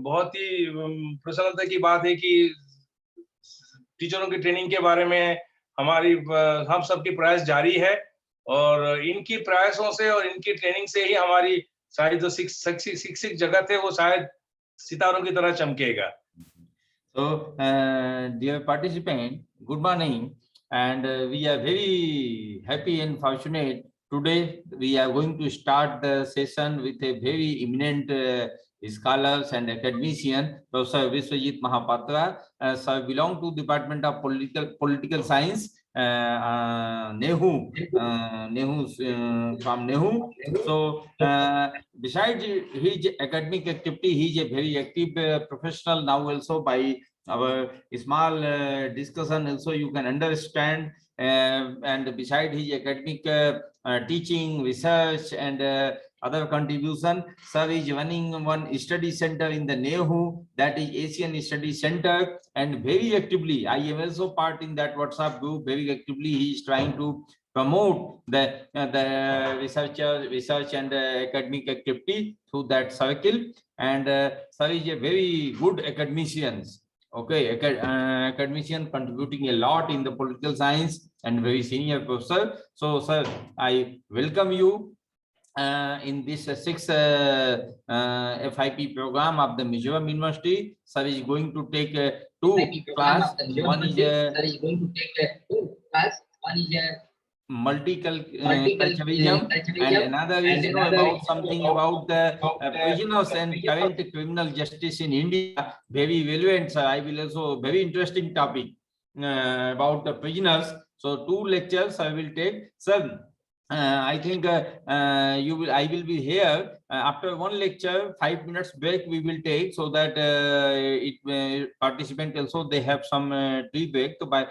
बहुत ही प्रसन्नता की बात है कि टीचरों की ट्रेनिंग के बारे में हमारी हम सबकी प्रयास जारी है और इनकी प्रयासों से और इनकी ट्रेनिंग से ही हमारी शायद जो शिक्षित जगत है वो शायद सितारों की तरह चमकेगा. So, dear participant, good morning, and we are very happy and fortunate. Today, we are going to start the session with a very eminent scholars and academician, Professor Biswajit Mohapatra. Sir belong to Department of Political Science, NEHU, from NEHU. So, besides his academic activity, he is a very active professional now also. By our small discussion also you can understand, and beside his academic teaching, research, and other contribution, sir is running one study center in the NEHU, that is Asian Study Center, and very actively, I am also part in that WhatsApp group. Very actively he is trying to promote the research and academic activity through that circle, and sir is a very good academician. Okay, academician contributing a lot in the political science and very senior professor. So, sir, I welcome you in this sixth FIP program of the Mizoram University. Sir is going to take two class. One is multiculturalism, and another is about something about the prisoners and current criminal justice in India. Very relevant, sir. I will also very interesting topic about the prisoners. So two lectures I will take, sir. I think I will be here after one lecture. 5 minutes break we will take, so that participant also they have some tea break. So by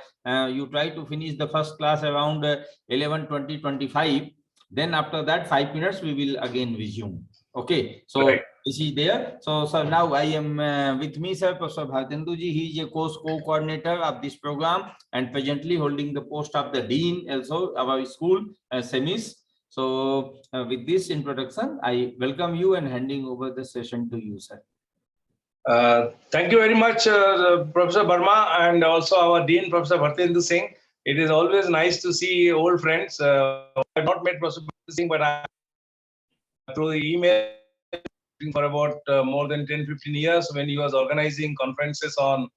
you try to finish the first class around 11:20, 25. Then after that 5 minutes we will again resume. Okay, so right. This is there. So, sir, now I am with me, sir, Professor Bhartendu ji. He is a course co-coordinator of this program and presently holding the post of the dean also of our school, SEMIS. So, with this introduction, I welcome you and handing over the session to you, sir. Thank you very much, Professor Burma, and also our dean, Professor Bhartendu Singh. It is always nice to see old friends. I have not met Professor Bhartendu Singh, but I through the email for about more than 10-15 years when he was organizing conferences on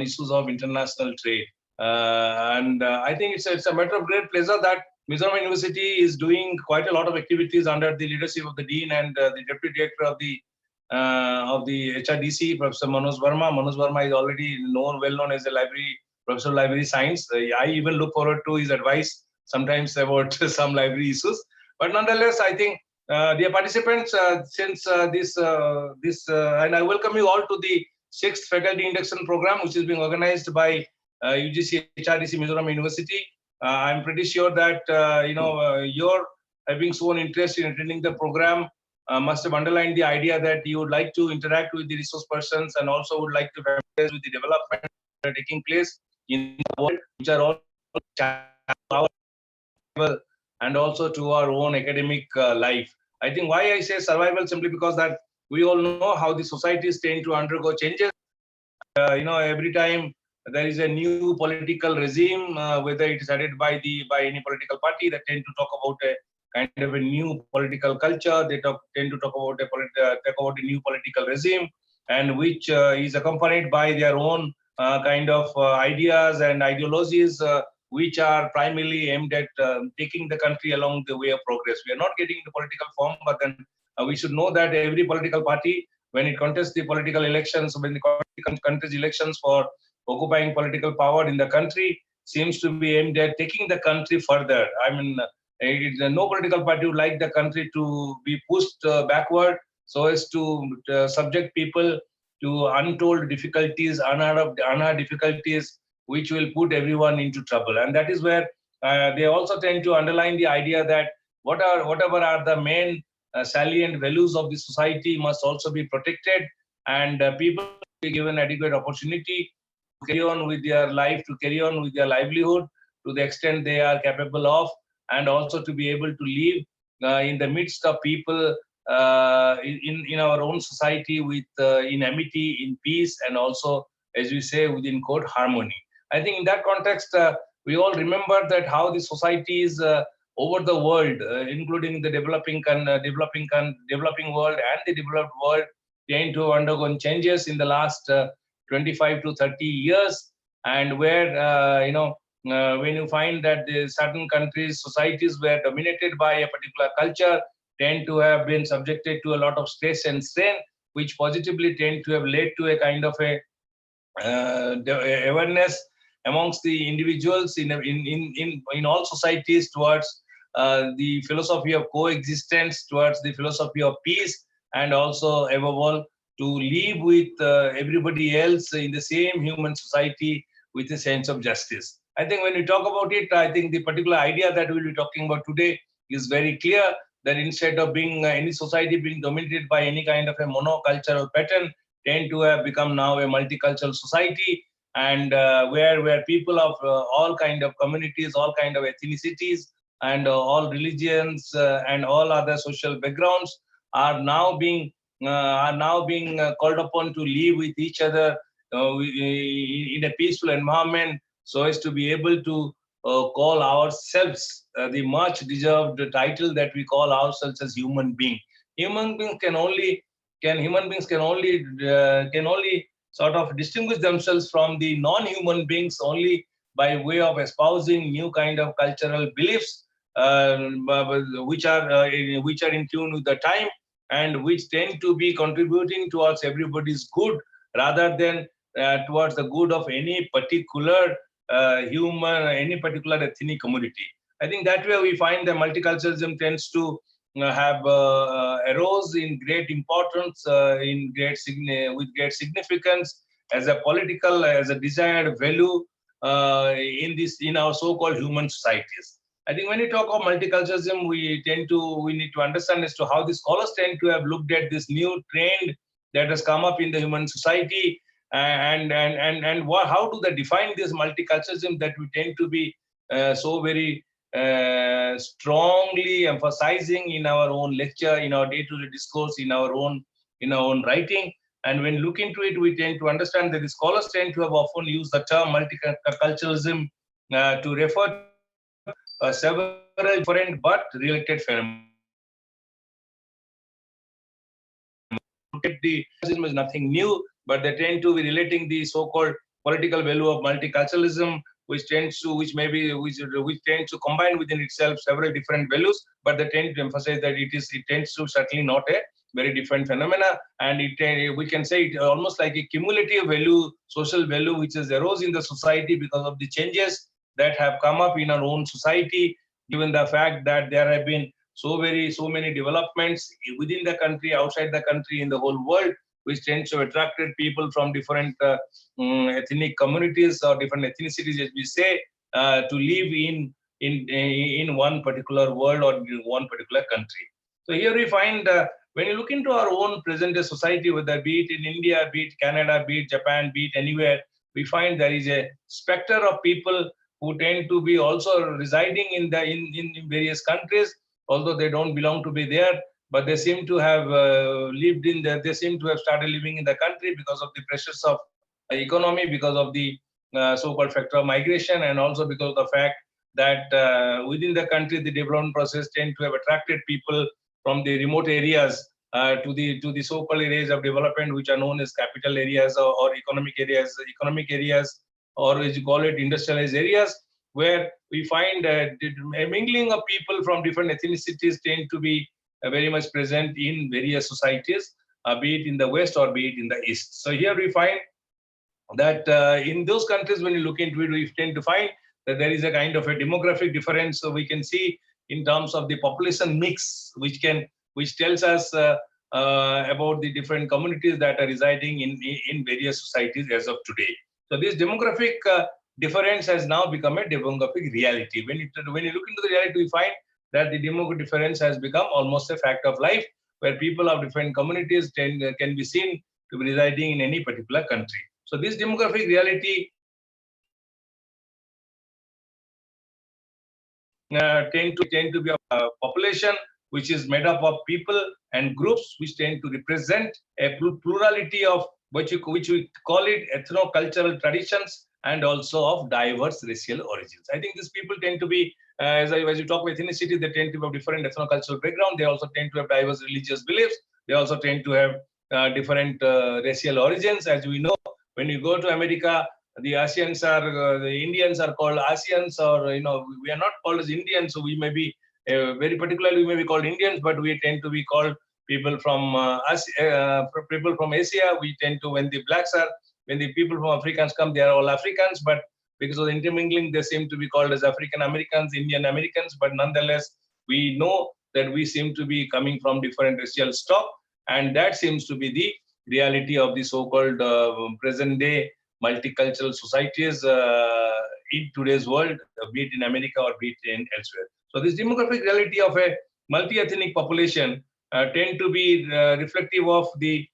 issues of international trade. And I think it's a matter of great pleasure that Mizoram University is doing quite a lot of activities under the leadership of the dean and the deputy director of the HRDC, Professor Manoj Verma. Manoj Verma is already well known as a professor of library science. I even look forward to his advice sometimes about some library issues. But nonetheless, I think, dear participants, since and I welcome you all to the 6th Faculty Induction Program, which is being organized by UGC HRDC Mizoram University. I'm pretty sure that your having shown interest in attending the program must have underlined the idea that you would like to interact with the resource persons and also would like to familiarize with the development that are taking place in the world, which are all and also to our own academic life. I think why I say survival simply because that we all know how the societies tend to undergo changes. Every time there is a new political regime, whether it is headed by any political party, that tend to talk about a kind of a new political culture. They tend to talk about a new political regime, and which is accompanied by their own kind of ideas and ideologies, which are primarily aimed at taking the country along the way of progress. We are not getting the political form, but then we should know that every political party, when it contests the political elections, when it contests elections for occupying political power in the country, seems to be aimed at taking the country further. I mean, no political party would like the country to be pushed backward so as to subject people to untold difficulties, unheard difficulties, which will put everyone into trouble. And that is where they also tend to underline the idea that whatever are the main salient values of the society must also be protected, and people be given adequate opportunity to carry on with their life, to carry on with their livelihood to the extent they are capable of, and also to be able to live in the midst of people in our own society with in amity, in peace, and also, as we say, within quote, harmony. I think in that context, we all remember that how the societies over the world, including the developing world and the developed world, tend to have undergone changes in the last 25 to 30 years, and where when you find that the certain countries, societies were dominated by a particular culture, tend to have been subjected to a lot of stress and strain, which positively tend to have led to a kind of a awareness amongst the individuals in all societies towards the philosophy of coexistence, towards the philosophy of peace, and also above all to live with everybody else in the same human society with a sense of justice. I think when we talk about it, I think the particular idea that we'll be talking about today is very clear, that instead of being any society being dominated by any kind of a monocultural pattern, tend to have become now a multicultural society, and where people of all kind of communities, all kind of ethnicities, and all religions and all other social backgrounds are now being called upon to live with each other in a peaceful environment, so as to be able to call ourselves the much deserved title that we call ourselves as human being. Human beings can only sort of distinguish themselves from the non-human beings only by way of espousing new kind of cultural beliefs, which are in tune with the time, and which tend to be contributing towards everybody's good rather than towards the good of any particular any particular ethnic community. I think that way we find that multiculturalism tends to have arose in great importance, with great significance as a political, as a desired value in our so-called human societies. I think when we talk of multiculturalism, we need to understand as to how the scholars tend to have looked at this new trend that has come up in the human society, and how do they define this multiculturalism that we tend to be so very strongly emphasizing in our own lecture, in our day-to-day discourse, in our own writing. And when look into it, we tend to understand that the scholars tend to have often used the term multiculturalism to refer to several different but related phenomena. The multiculturalism is nothing new, but they tend to be relating the so-called political value of multiculturalism, which tends to combine within itself several different values, but they tend to emphasize that it tends to certainly not a very different phenomena, and we can say it almost like a cumulative value, social value, which has arose in the society because of the changes that have come up in our own society, given the fact that there have been so many developments within the country, outside the country, in the whole world, which tends to attract people from different ethnic communities or different ethnicities, as we say, to live in one particular world or in one particular country. So here we find when you look into our own present-day society, whether be it in India, be it Canada, be it Japan, be it anywhere, we find there is a specter of people who tend to be also residing in various countries, although they don't belong to be there, but they seem to have they seem to have started living in the country because of the pressures of economy, because of the so-called factor of migration, and also because of the fact that within the country, the development process tend to have attracted people from the remote areas to the so-called areas of development, which are known as capital areas or economic areas, or as you call it, industrialized areas, where we find a mingling of people from different ethnicities tend to be very much present in various societies, be it in the West or be it in the East. So here we find that in those countries, when you look into it, we tend to find that there is a kind of a demographic difference. So we can see in terms of the population mix, which tells us about the different communities that are residing in various societies as of today. So this demographic difference has now become a demographic reality. When you look into the reality, we find that the demographic difference has become almost a fact of life, where people of different communities can be seen to be residing in any particular country. So this demographic reality tend to be a population which is made up of people and groups which tend to represent a plurality of which we call it ethno-cultural traditions and also of diverse racial origins. I think these people tend to be, as you talk about ethnicity, they tend to have different ethno-cultural background. They also tend to have diverse religious beliefs. They also tend to have different racial origins. As we know, when you go to America, the Asians are, the Indians are called Asians, or, we are not called as Indians. So we may be, very particularly, we may be called Indians, but we tend to be called people from Asia. We tend to, when the people from Africans come, they are all Africans, but because of the intermingling, they seem to be called as African Americans, Indian Americans, but nonetheless, we know that we seem to be coming from different racial stock, and that seems to be the reality of the so-called present-day multicultural societies in today's world, be it in America or be it in elsewhere. So this demographic reality of a multi-ethnic population tend to be reflective of the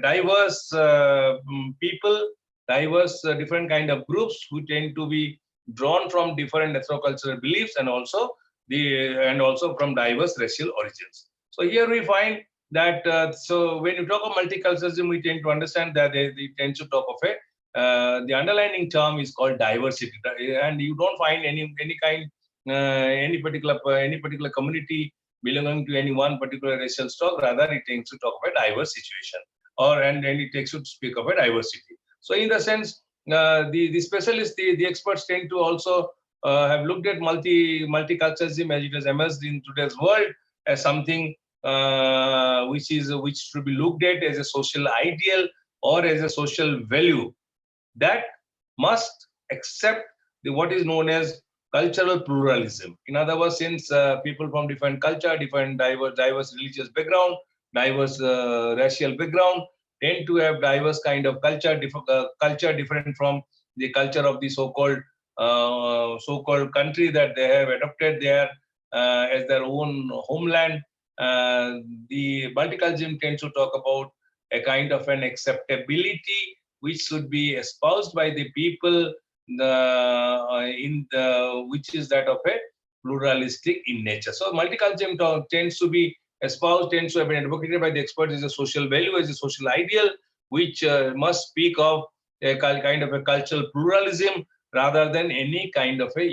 diverse people, diverse different kind of groups who tend to be drawn from different ethno-cultural beliefs and also from diverse racial origins. So here we find that so when you talk of multiculturalism, we tend to understand that they tend to talk of the underlying term is called diversity, and you don't find any particular community belonging to any one particular racial stock. Rather, it tends to talk about diverse situation, and it takes to speak about diversity. So, in the sense, the specialists, the experts tend to also have looked at multiculturalism as it has emerged in today's world as something which should be looked at as a social ideal or as a social value that must accept what is known as cultural pluralism. In other words, since people from different culture, different diverse religious background, diverse racial background, tend to have diverse kind of culture, different from the culture of the so-called country that they have adopted there as their own homeland. The multiculturalism tends to talk about a kind of an acceptability which should be espoused by the people, which is that of a pluralistic in nature. So multiculturalism tends to be espoused, tends to have been advocated by the experts as a social value, as a social ideal, which must speak of a kind of a cultural pluralism rather than any kind of a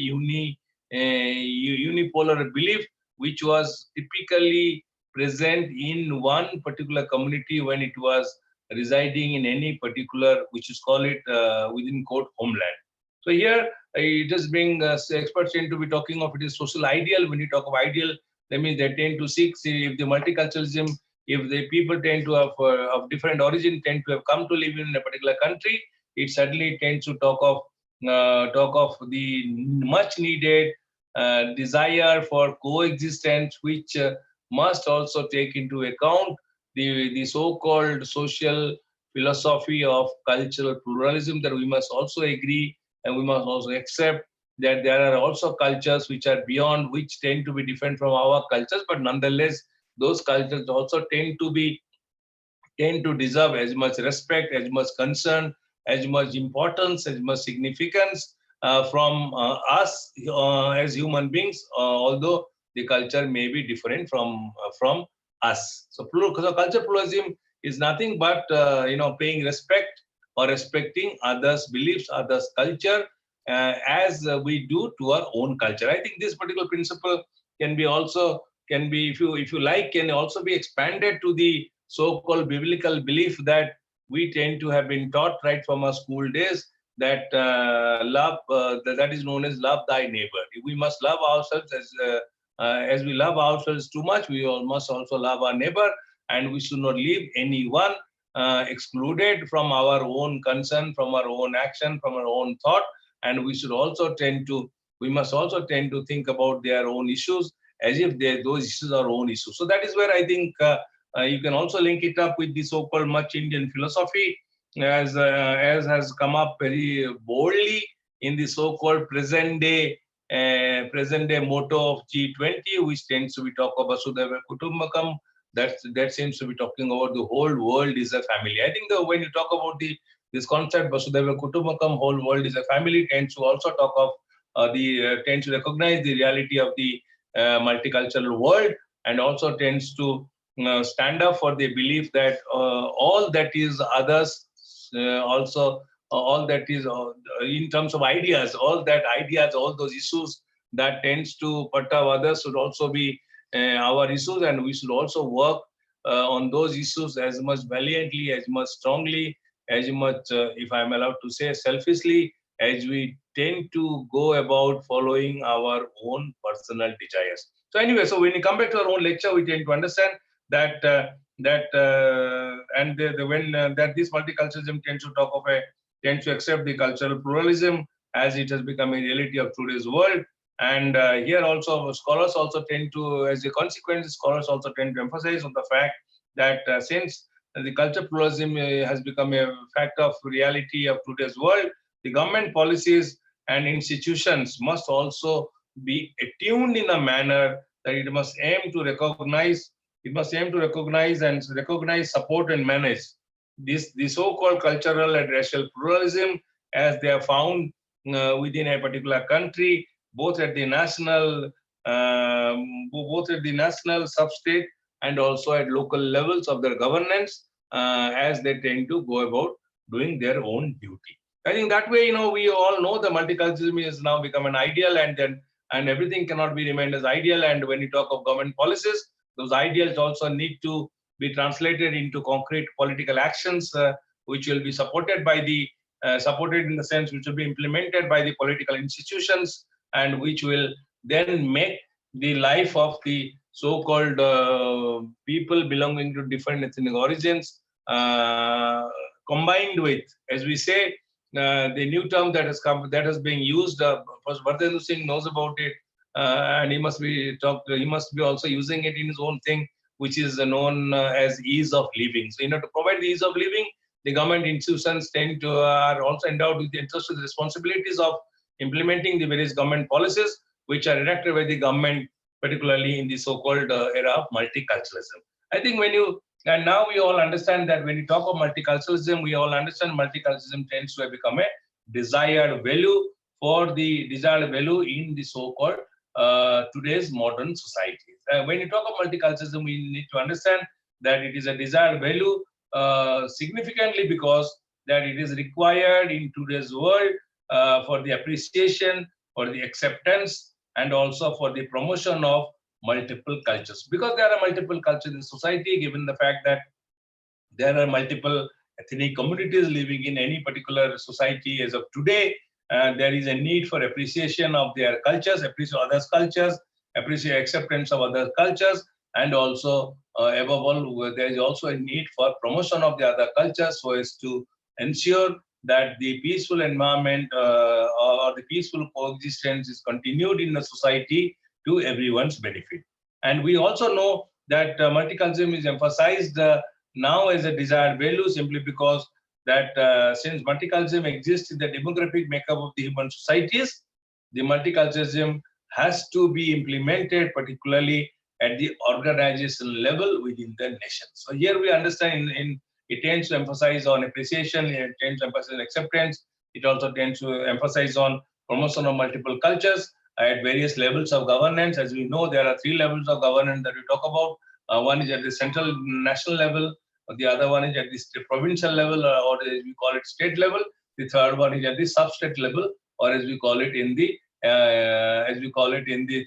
unipolar belief, which was typically present in one particular community when it was residing in any particular, which is called it within quote homeland. So here it is being experts tend to be talking of it is social ideal. When you talk of ideal, that means they tend to see if the multiculturalism, if the people tend to have of different origin tend to have come to live in a particular country, it certainly tends to talk of the much needed desire for coexistence, which must also take into account the so-called social philosophy of cultural pluralism, that we must also agree and we must also accept that there are also cultures which are beyond, which tend to be different from our cultures, but nonetheless, those cultures also tend to deserve as much respect, as much concern, as much importance, as much significance from us as human beings, although the culture may be different from us. So culture pluralism is nothing but paying respect or respecting others' beliefs, others' culture, as we do to our own culture. I think this particular principle can be, if you like, can also be expanded to the so-called biblical belief that we tend to have been taught right from our school days, that love, that is known as love thy neighbor. We must love ourselves as we love ourselves too much, we must also love our neighbor, and we should not leave anyone excluded from our own concern, from our own action, from our own thought, and we must also tend to think about their own issues as if those issues are our own issues. So that is where I think you can also link it up with the so-called much Indian philosophy, as has come up very boldly in the so-called present day motto of G20, which tends to be talk about Vasudhaiva Kutumbakam. That seems to be talking about the whole world is a family. I think when you talk about this concept Vasudhaiva Kutumbakam, whole world is a family, tends to also talk of tends to recognize the reality of the multicultural world, and also tends to stand up for the belief that all that is others, also all that is in terms of ideas, all those issues that tends to perturb others should also be our issues, and we should also work on those issues as much valiantly, as much strongly, as much, if I'm allowed to say, selfishly, as we tend to go about following our own personal desires. So anyway, so when you come back to our own lecture, we tend to understand that that this multiculturalism tends to tends to accept the cultural pluralism as it has become a reality of today's world. And here also scholars also tend to, as a consequence, scholars also tend to emphasize on the fact that since the cultural pluralism has become a fact of reality of today's world, the government policies and institutions must also be attuned in a manner that it must aim to recognize, and recognize, support, and manage the so-called cultural and racial pluralism as they are found within a particular country, both at the national, sub-state, and also at local levels of their governance, as they tend to go about doing their own duty. I think that way, we all know the multiculturalism has now become an ideal, and everything cannot be remained as ideal. And when you talk of government policies, those ideals also need to be translated into concrete political actions, which will be supported in the sense which will be implemented by the political institutions, and which will then make the life of the so-called people belonging to different ethnic origins, combined with, as we say, the new term that has been used. Vardhenu Singh knows about it, and he must be also using it in his own thing, which is known as ease of living. So, to provide the ease of living, the government institutions are also endowed with the interest and responsibilities of implementing the various government policies which are enacted by the government, particularly in the so-called era of multiculturalism. I think and now we all understand that when you talk of multiculturalism, we all understand multiculturalism tends to have become a desired value in the so-called today's modern society. When you talk of multiculturalism, we need to understand that it is a desired value significantly because that it is required in today's world for the appreciation, for the acceptance, and also for the promotion of multiple cultures. Because there are multiple cultures in society, given the fact that there are multiple ethnic communities living in any particular society as of today, there is a need for appreciation of their cultures, appreciation of others' cultures, appreciate acceptance of other cultures, and also above all, there is also a need for promotion of the other cultures so as to ensure that the peaceful environment or the peaceful coexistence is continued in the society to everyone's benefit. And we also know that multiculturalism is emphasized now as a desired value simply because that since multiculturalism exists in the demographic makeup of the human societies, the multiculturalism has to be implemented, particularly at the organization level within the nation. So here we understand it tends to emphasize on appreciation, it tends to emphasize on acceptance, it also tends to emphasize on promotion of multiple cultures at various levels of governance. As we know, there are 3 levels of governance that we talk about. One is at the central national level, the other one is at the provincial level, or as we call it state level. The third one is at the sub-state level, or as we call it in the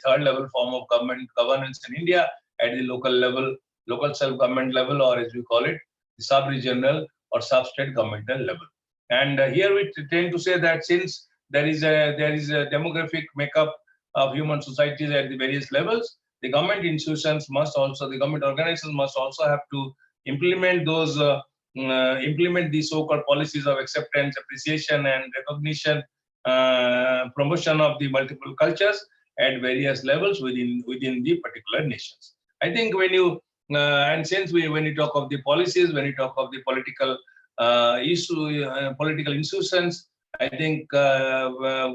third level form of government governance in India, at the local level, local self-government level, or as we call it, the sub-regional or sub-state governmental level. And here we tend to say that since there is a demographic makeup of human societies at the various levels, the government institutions the government organizations must also have to implement these so-called policies of acceptance, appreciation, and recognition, promotion of the multiple cultures at various levels within the particular nations. I think when you when you talk of the policies, when you talk of the political political institutions, I think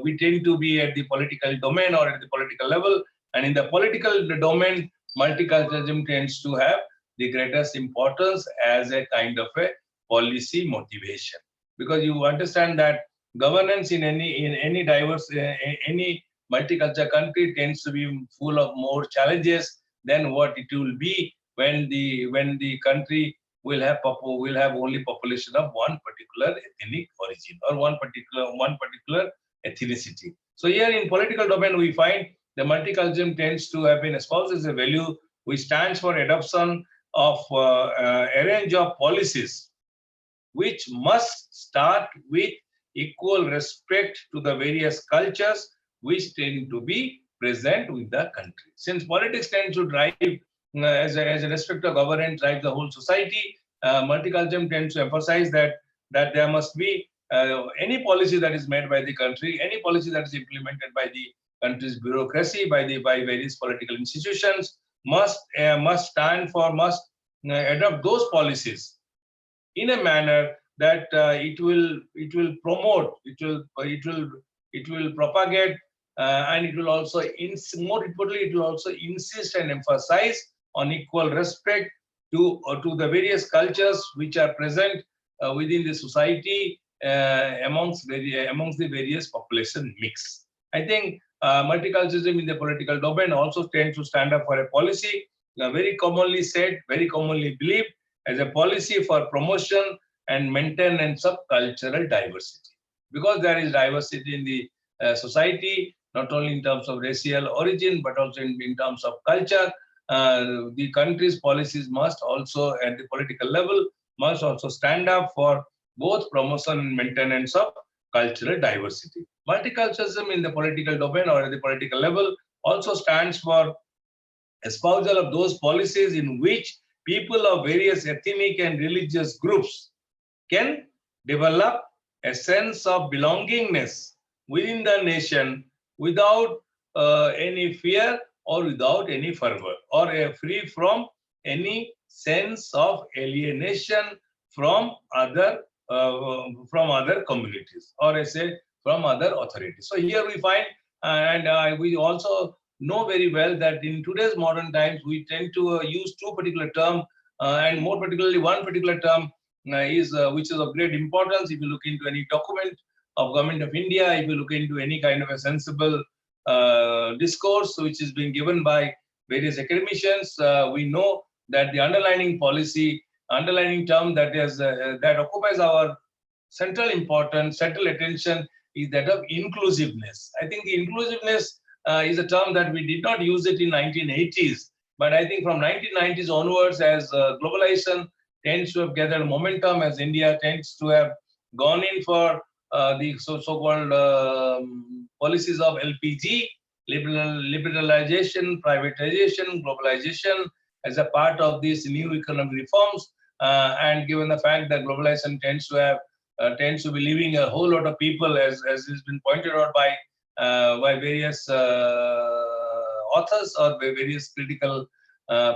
we tend to be at the political domain or at the political level, and in the political domain, multiculturalism tends to have the greatest importance as a kind of a policy motivation, because you understand that governance in any diverse any multicultural country tends to be full of more challenges than what it will be when the country will have only population of one particular ethnic origin or one particular ethnicity. So here in political domain, we find the multiculturalism tends to have been espoused as a value which stands for adoption of a range of policies which must start with equal respect to the various cultures which tend to be present with the country. Since politics tends to drive, as a respect of government, drive the whole society, multiculturalism tends to emphasize that there must be any policy that is made by the country, any policy that is implemented by the country's bureaucracy, by various political institutions, must adopt those policies in a manner that it will promote, it will propagate, and it will also more importantly, it will also insist and emphasize on equal respect to the various cultures which are present within the society amongst the various population mix. I think multiculturalism in the political domain also tends to stand up for a policy very commonly said, very commonly believed as a policy for promotion and maintenance of cultural diversity. Because there is diversity in the society, not only in terms of racial origin, but also in terms of culture, the country's policies must also, at the political level, must also stand up for both promotion and maintenance of cultural diversity. Multiculturalism in the political domain or at the political level also stands for espousal of those policies in which people of various ethnic and religious groups can develop a sense of belongingness within the nation without any fear or without any fervor, or free from any sense of alienation from other communities, or I say from other authorities. So here we find, and we also know very well that in today's modern times, we tend to use two particular terms, and more particularly one particular term which is of great importance. If you look into any document of Government of India, if you look into any kind of a sensible discourse which is being given by various academicians, we know that the underlying policy, underlying term that is that occupies our central importance, central attention is that of inclusiveness. I think the inclusiveness is a term that we did not use it in 1980s, but I think from 1990s onwards, as globalization tends to have gathered momentum, as India tends to have gone in for the so-called policies of LPG, liberalization, privatization, globalization, as a part of these new economic reforms, and given the fact that globalization tends to be leaving a whole lot of people, as has been pointed out by various authors or by various critical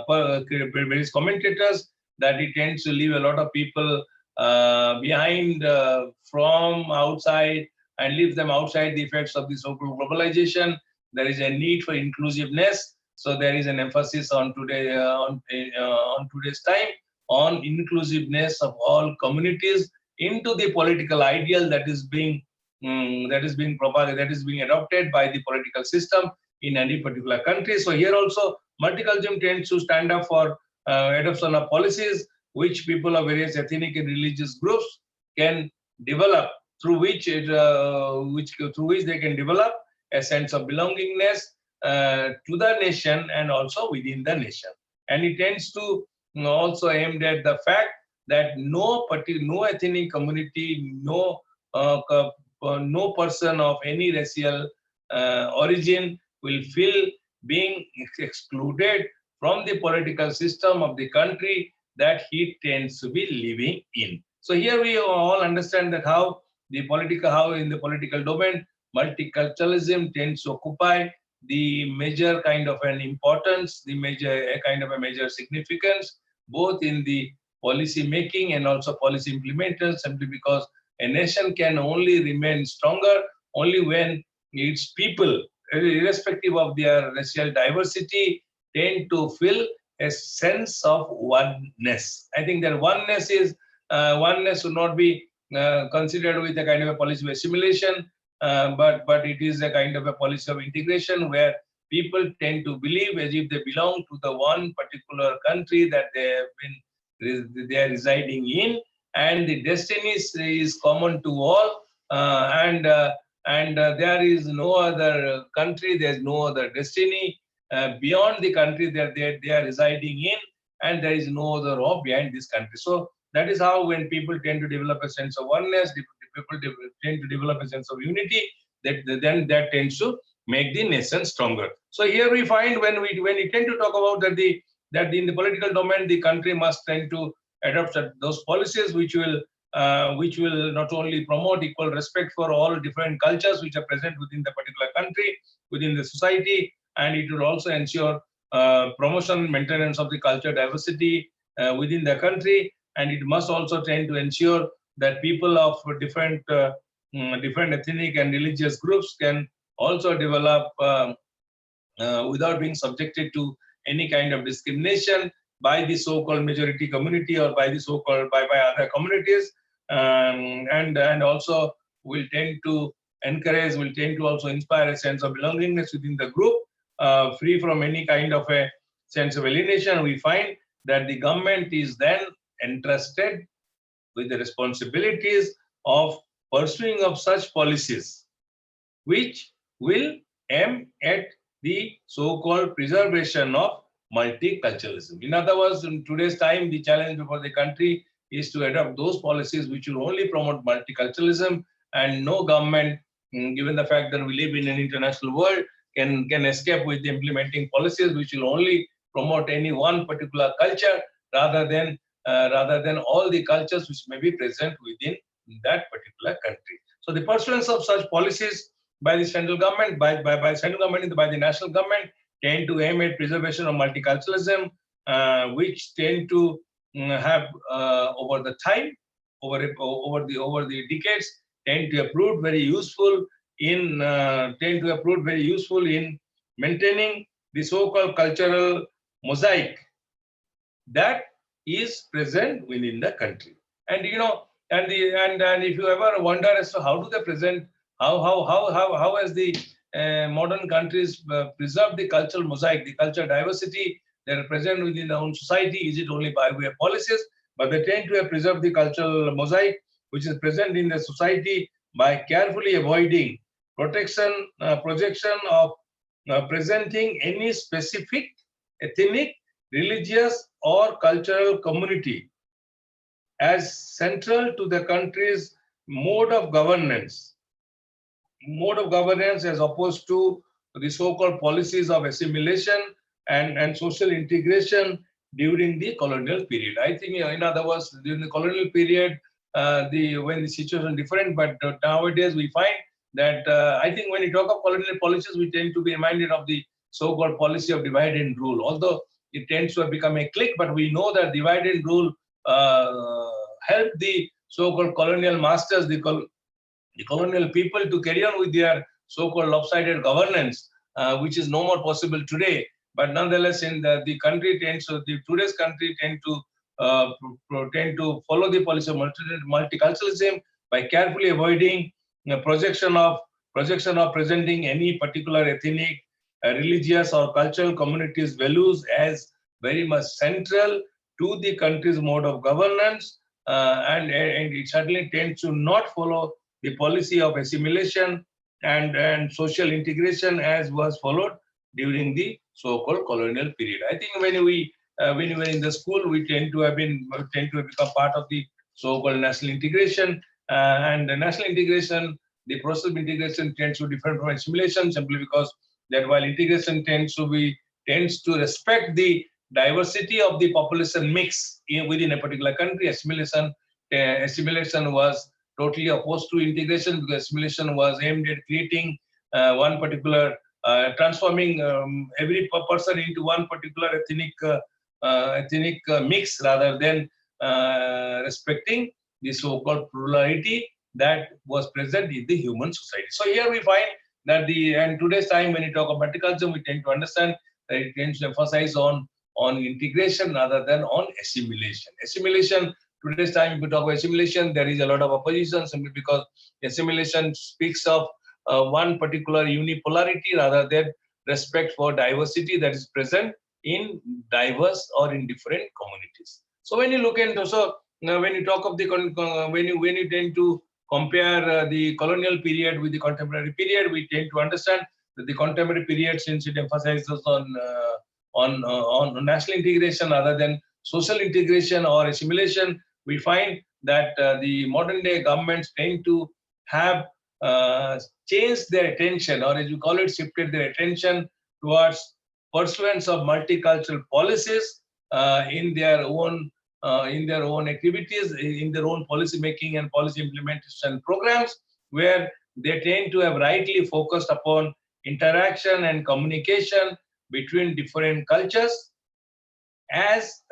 various commentators, that it tends to leave a lot of people behind from outside and leave them outside the effects of the so-called globalization. There is a need for inclusiveness. So there is an emphasis on today on today's time on inclusiveness of all communities into the political ideal that is being propagated, that is being adopted by the political system in any particular country. So here also multiculturalism tends to stand up for adoption of policies which people of various ethnic and religious groups can develop, through which they can develop a sense of belongingness to the nation and also within the nation. And it tends to also aimed at the fact that no ethnic community, no person of any racial origin will feel being excluded from the political system of the country that he tends to be living in. So here we all understand that how in the political domain, multiculturalism tends to occupy the major kind of an importance, a major significance, both in the policy making and also policy implementers, simply because a nation can only remain stronger only when its people, irrespective of their racial diversity, tend to feel a sense of oneness. I think that oneness should not be considered with a kind of a policy of assimilation, but it is a kind of a policy of integration where people tend to believe as if they belong to the one particular country that they are residing in, and the destiny is common to all, and there is no other country, there is no other destiny beyond the country that they are residing in, and there is no other hope behind this country. So that is how, when people tend to develop a sense of oneness, people tend to develop a sense of unity, then that tends to make the nation stronger. So here we find, when we tend to talk about that in the political domain, the country must tend to adopt those policies which will not only promote equal respect for all different cultures which are present within the particular country, within the society, and it will also ensure promotion and maintenance of the culture diversity within the country, and it must also tend to ensure that people of different ethnic and religious groups can also develop without being subjected to any kind of discrimination by the so-called majority community or by the so-called by other communities, and also will tend to encourage, will tend to also inspire a sense of belongingness within the group, free from any kind of a sense of alienation. We find that the government is then entrusted with the responsibilities of pursuing of such policies which will aim at the so-called preservation of multiculturalism. In other words, in today's time, the challenge before the country is to adopt those policies which will only promote multiculturalism, and no government, given the fact that we live in an international world, can escape with implementing policies which will only promote any one particular culture rather than all the cultures which may be present within that particular country. So the pursuance of such policies by the central government, by the national government, tend to aim at preservation of multiculturalism, which tend to have over the time, over the decades, tend to have proved very useful in maintaining the so-called cultural mosaic that is present within the country. And and if you ever wonder as to how do they present, how has the modern countries preserved the cultural mosaic, the cultural diversity that are present within their own society? Is it only by way of policies? But they tend to have preserved the cultural mosaic which is present in the society by carefully avoiding projection of presenting any specific ethnic, religious, or cultural community as central to the country's mode of governance as opposed to the so-called policies of assimilation and social integration during the colonial period. I think, in other words, during the colonial period, when the situation is different, but nowadays we find that I think when we talk of colonial policies, we tend to be reminded of the so-called policy of divide and rule. Although it tends to have become a clique, but we know that divide and rule helped the so-called colonial masters, the colonial people, to carry on with their so-called lopsided governance, which is no more possible today. But nonetheless, in the country today's country tend to follow the policy of multiculturalism by carefully avoiding projection of presenting any particular ethnic, religious, or cultural community's values as very much central to the country's mode of governance, and it certainly tends to not follow the policy of assimilation and social integration as was followed during the so-called colonial period. I think when we were in the school, we tend to have become part of the so-called national integration, and the national integration, the process of integration tends to differ from assimilation, simply because that while integration tends to respect the diversity of the population mix within a particular country, assimilation was totally opposed to integration, because assimilation was aimed at creating one particular, transforming every person into one particular ethnic mix, rather than respecting the so-called plurality that was present in the human society. So here we find that and today's time, when you talk about multiculturalism, we tend to understand that it tends to emphasize on integration rather than on assimilation. Assimilation, today's time, if we talk about assimilation, there is a lot of opposition, simply because assimilation speaks of one particular unipolarity rather respect for diversity that is present in diverse or in different communities. So when you look into, so when you talk of the when you tend to compare the colonial period with the contemporary period, we tend to understand that the contemporary period, since it emphasizes on national integration rather than social integration or assimilation, we find that the modern day governments tend to have changed their attention, or as you call it, shifted their attention towards pursuance of multicultural policies in their own activities, in their own policy making and policy implementation programs, where they tend to have rightly focused upon interaction and communication between different cultures, as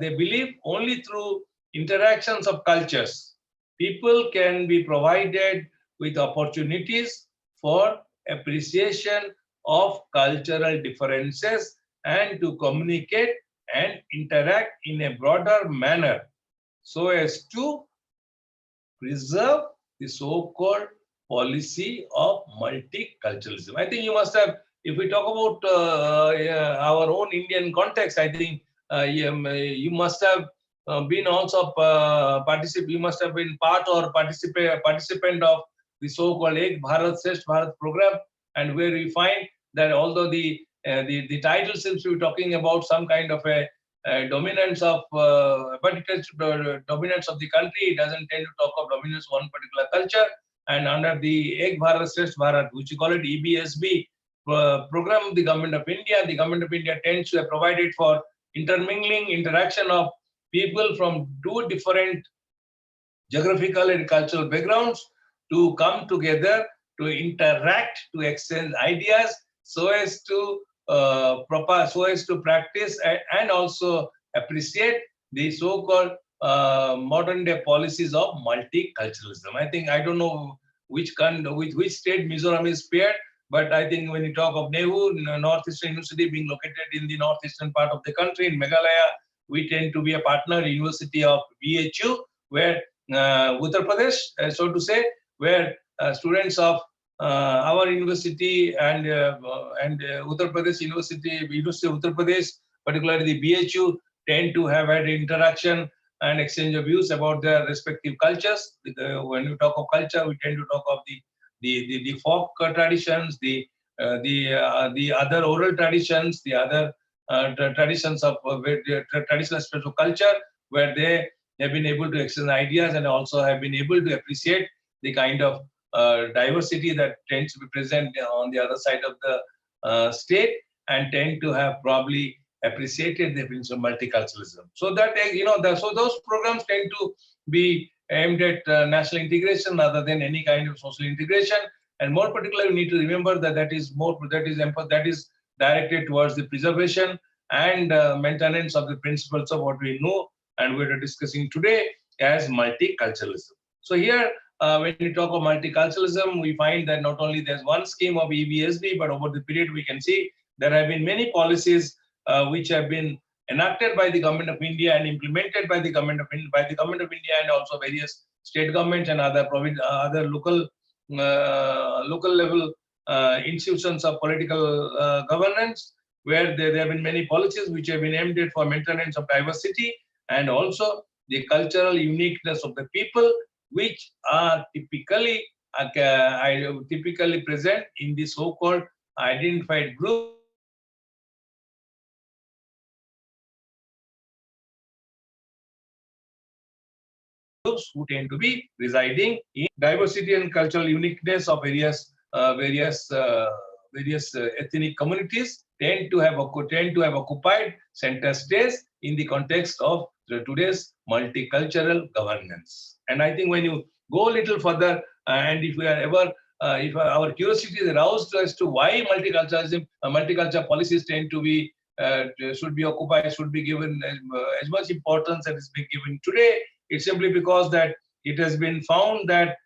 they believe only through interactions of cultures, people can be provided with opportunities for appreciation of cultural differences and to communicate and interact in a broader manner so as to preserve the so-called policy of multiculturalism. I think you must have, if we talk about our own Indian context, I think you must have been also you must have been part or participant of the so-called Ek Bharat Shresth Bharat program, and where we find that although the title seems to be talking about some kind of a dominance of, but it is dominance of the country, it doesn't tend to talk of dominance of one particular culture. And under the Ek Bharat Shresth Bharat, which you call it EBSB program of the Government of India tends to have provided for intermingling, interaction of people from two different geographical and cultural backgrounds to come together, to interact, to exchange ideas, so as to practice and also appreciate the so-called modern day policies of multiculturalism. I think, I don't know which state Mizoram is spared, but I think when you talk of NEHU, Northeastern University being located in the northeastern part of the country, in Meghalaya, we tend to be a partner University of BHU, where Uttar Pradesh, so to say, where students of our university and Uttar Pradesh University of Uttar Pradesh, particularly the BHU, tend to have had interaction and exchange of views about their respective cultures. When we talk of culture, we tend to talk of the folk traditions, the other oral traditions, the other traditions of traditional aspects of culture, where they have been able to exchange ideas and also have been able to appreciate the kind of diversity that tends to be present on the other side of the state, and tend to have probably appreciated the principle of multiculturalism. So that, so those programs tend to be aimed at national integration rather than any kind of social integration. And more particularly, we need to remember that that is directed towards the preservation and maintenance of the principles of what we know and we are discussing today as multiculturalism. So here, when we talk of multiculturalism, we find that not only there's one scheme of EBSB, but over the period we can see there have been many policies which have been enacted by the Government of India and implemented by the Government of India, and also various state governments and other local level institutions of political governance, where there have been many policies which have been aimed at for maintenance of diversity and also the cultural uniqueness of the people, which are typically present in the so-called identified groups who tend to be residing in diversity and cultural uniqueness of various ethnic communities tend to have occupied center stage in the context of today's multicultural governance. And I think when you go a little further, and if we are ever if our curiosity is aroused as to why multicultural policies tend to be should be occupied, should be given as much importance as is being given today, it's simply because that it has been found that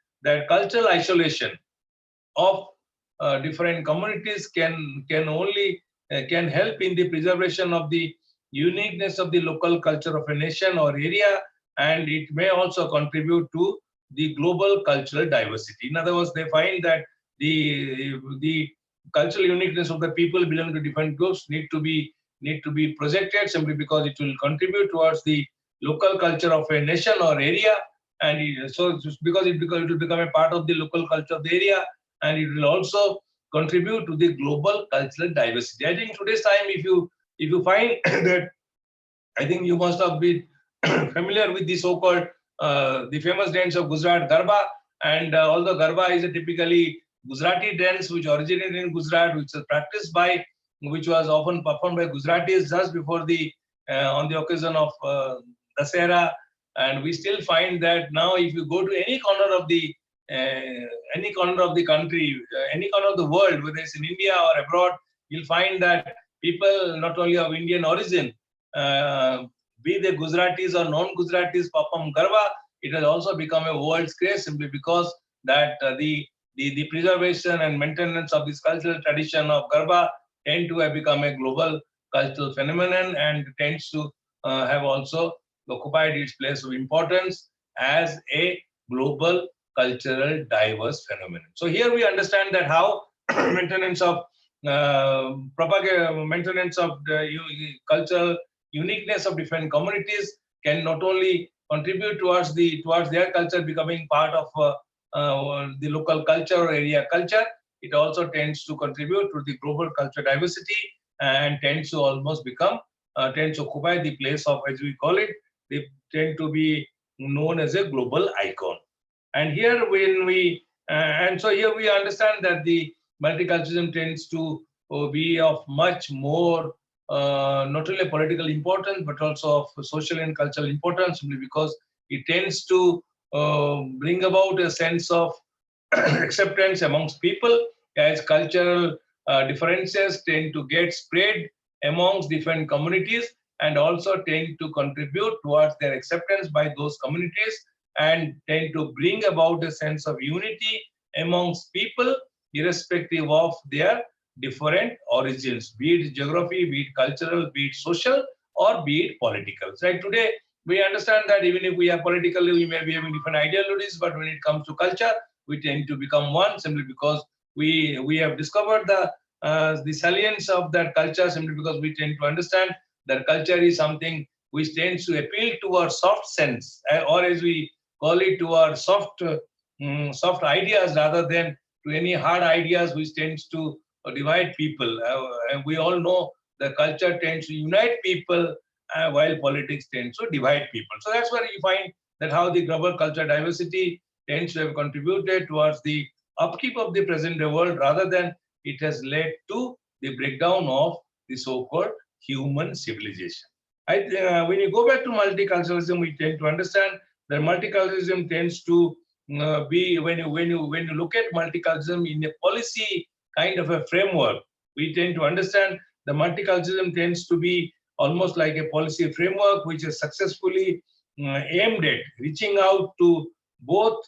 cultural isolation of different communities can help in the preservation of the uniqueness of the local culture of a nation or area, and it may also contribute to the global cultural diversity. In other words, they find that the cultural uniqueness of the people belonging to different groups need to be projected, simply because it will contribute towards the local culture of a nation or area, and so because it will become a part of the local culture of the area, and it will also contribute to the global cultural diversity. I think today's time, if you find that, I think you must have been familiar with the so-called the famous dance of Gujarat, Garba, and although Garba is a typically Gujarati dance which originated in Gujarat, which was often performed by Gujaratis just before the on the occasion of Dasera, and we still find that now if you go to any corner of the country, any corner of the world, whether it's in India or abroad, you'll find that people not only of Indian origin, be they Gujaratis or non-Gujaratis, perform Garba. It has also become a world's craze, simply because that the preservation and maintenance of this cultural tradition of Garba tend to have become a global cultural phenomenon, and tends to have also occupied its place of importance as a global cultural diverse phenomenon. So here we understand that how maintenance of maintenance of the cultural uniqueness of different communities can not only contribute towards their culture becoming part of the local culture or area culture, it also tends to contribute to the global cultural diversity, and tends to almost become tends to occupy the place of, as we call it, they tend to be known as a global icon. And here here we understand that the multiculturalism tends to be of much more not only political importance, but also of social and cultural importance, simply because it tends to bring about a sense of acceptance amongst people, as cultural differences tend to get spread amongst different communities, and also tend to contribute towards their acceptance by those communities, and tend to bring about a sense of unity amongst people, irrespective of their different origins, be it geography, be it cultural, be it social, or be it political. So like today, we understand that even if we are politically, we may be having different ideologies, but when it comes to culture, we tend to become one, simply because we have discovered the salience of that culture, simply because we tend to understand that culture is something which tends to appeal to our soft sense, or as we call it, to our soft ideas, rather than to any hard ideas which tends to divide people. And we all know the culture tends to unite people, while politics tends to divide people. So that's where you find that how the global cultural diversity tends to have contributed towards the upkeep of the present day world, rather than it has led to the breakdown of the so-called human civilization. When you go back to multiculturalism, we tend to understand that multiculturalism tends to be, when you look at multiculturalism in a policy kind of a framework, we tend to understand the multiculturalism tends to be almost like a policy framework which is successfully aimed at reaching out to both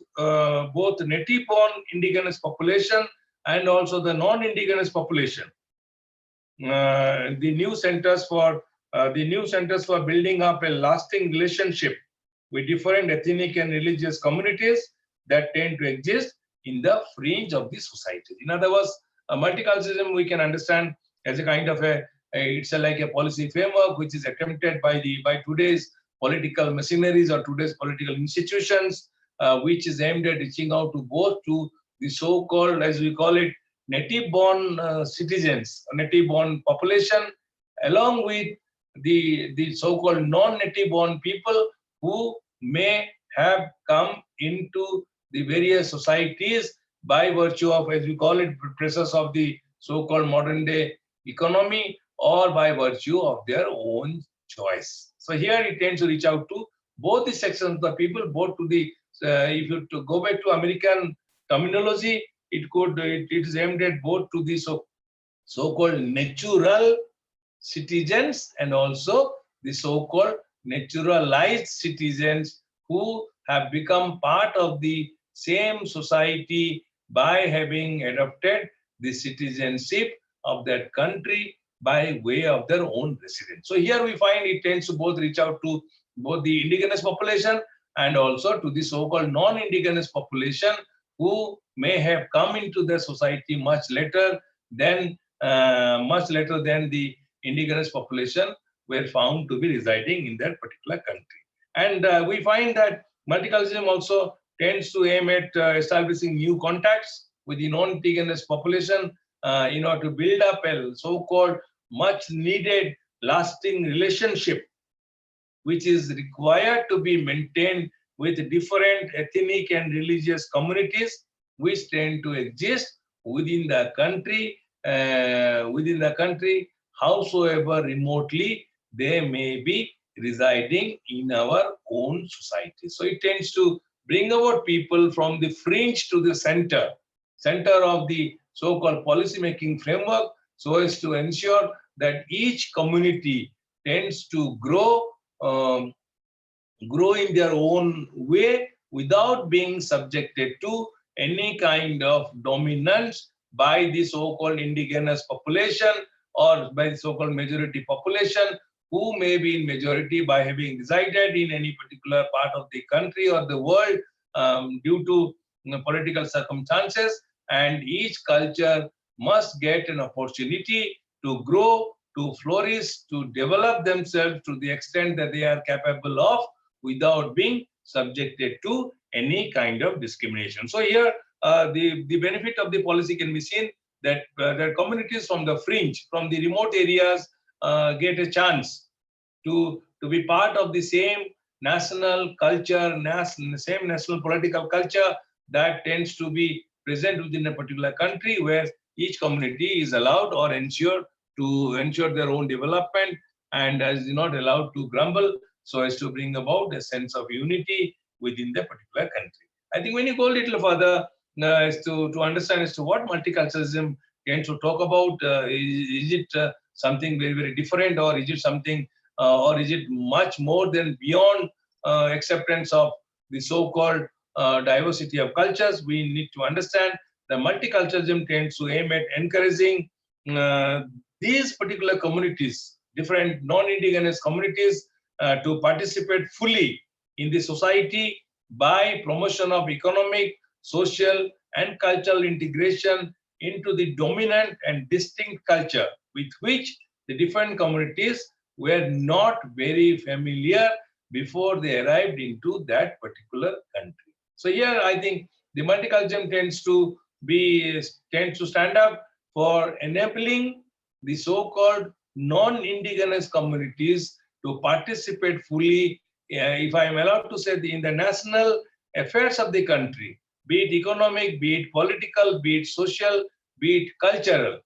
native-born indigenous population and also the non-indigenous population. The new centers for building up a lasting relationship with different ethnic and religious communities that tend to exist in the fringe of the society. In other words, multiculturalism we can understand as a kind of it's like a policy framework which is attempted by today's political machineries or today's political institutions, which is aimed at reaching out to both to the so-called, as we call it, native-born citizens, native-born population, along with the so-called non-native-born people who may have come into the various societies by virtue of, as we call it, pressures of the so-called modern-day economy, or by virtue of their own choice. So here it tends to reach out to both the sections of the people, both to the, if you to go back to American terminology, it is aimed at both to the so-called natural citizens and also the so-called naturalized citizens who have become part of the same society by having adopted the citizenship of that country by way of their own residence. So here we find it tends to both reach out to both the indigenous population and also to the so-called non-indigenous population who may have come into the society much later then much later than the indigenous population were found to be residing in that particular country. And we find that multiculturalism also tends to aim at establishing new contacts with the non-indigenous population in order to build up a so-called much needed lasting relationship, which is required to be maintained with different ethnic and religious communities which tend to exist within the country, howsoever remotely they may be residing in our own society. So it tends to bring about people from the fringe to the center of the so-called policy-making framework, so as to ensure that each community tends to grow in their own way without being subjected to any kind of dominance by the so-called indigenous population or by the so-called majority population, who may be in majority by having resided in any particular part of the country or the world due to political circumstances. And each culture must get an opportunity to grow, to flourish, to develop themselves to the extent that they are capable of without being subjected to any kind of discrimination. So here, the benefit of the policy can be seen that that communities from the fringe, from the remote areas, get a chance to be part of the same national culture, same national political culture that tends to be present within a particular country, where each community is allowed or ensure their own development and is not allowed to grumble, so as to bring about a sense of unity within the particular country. I think when you go a little further as to understand as to what multiculturalism tends to talk about, is it something very, very different, or is it something, or is it much more than beyond acceptance of the so-called diversity of cultures? We need to understand that multiculturalism tends to aim at encouraging these particular communities, different non-indigenous communities, to participate fully in the society by promotion of economic, social, and cultural integration into the dominant and distinct culture with which the different communities were not very familiar before they arrived into that particular country. So here I think the multiculturalism tends to stand up for enabling the so-called non-indigenous communities to participate fully, if I am allowed to say, in the national affairs of the country, be it economic, be it political, be it social, be it cultural.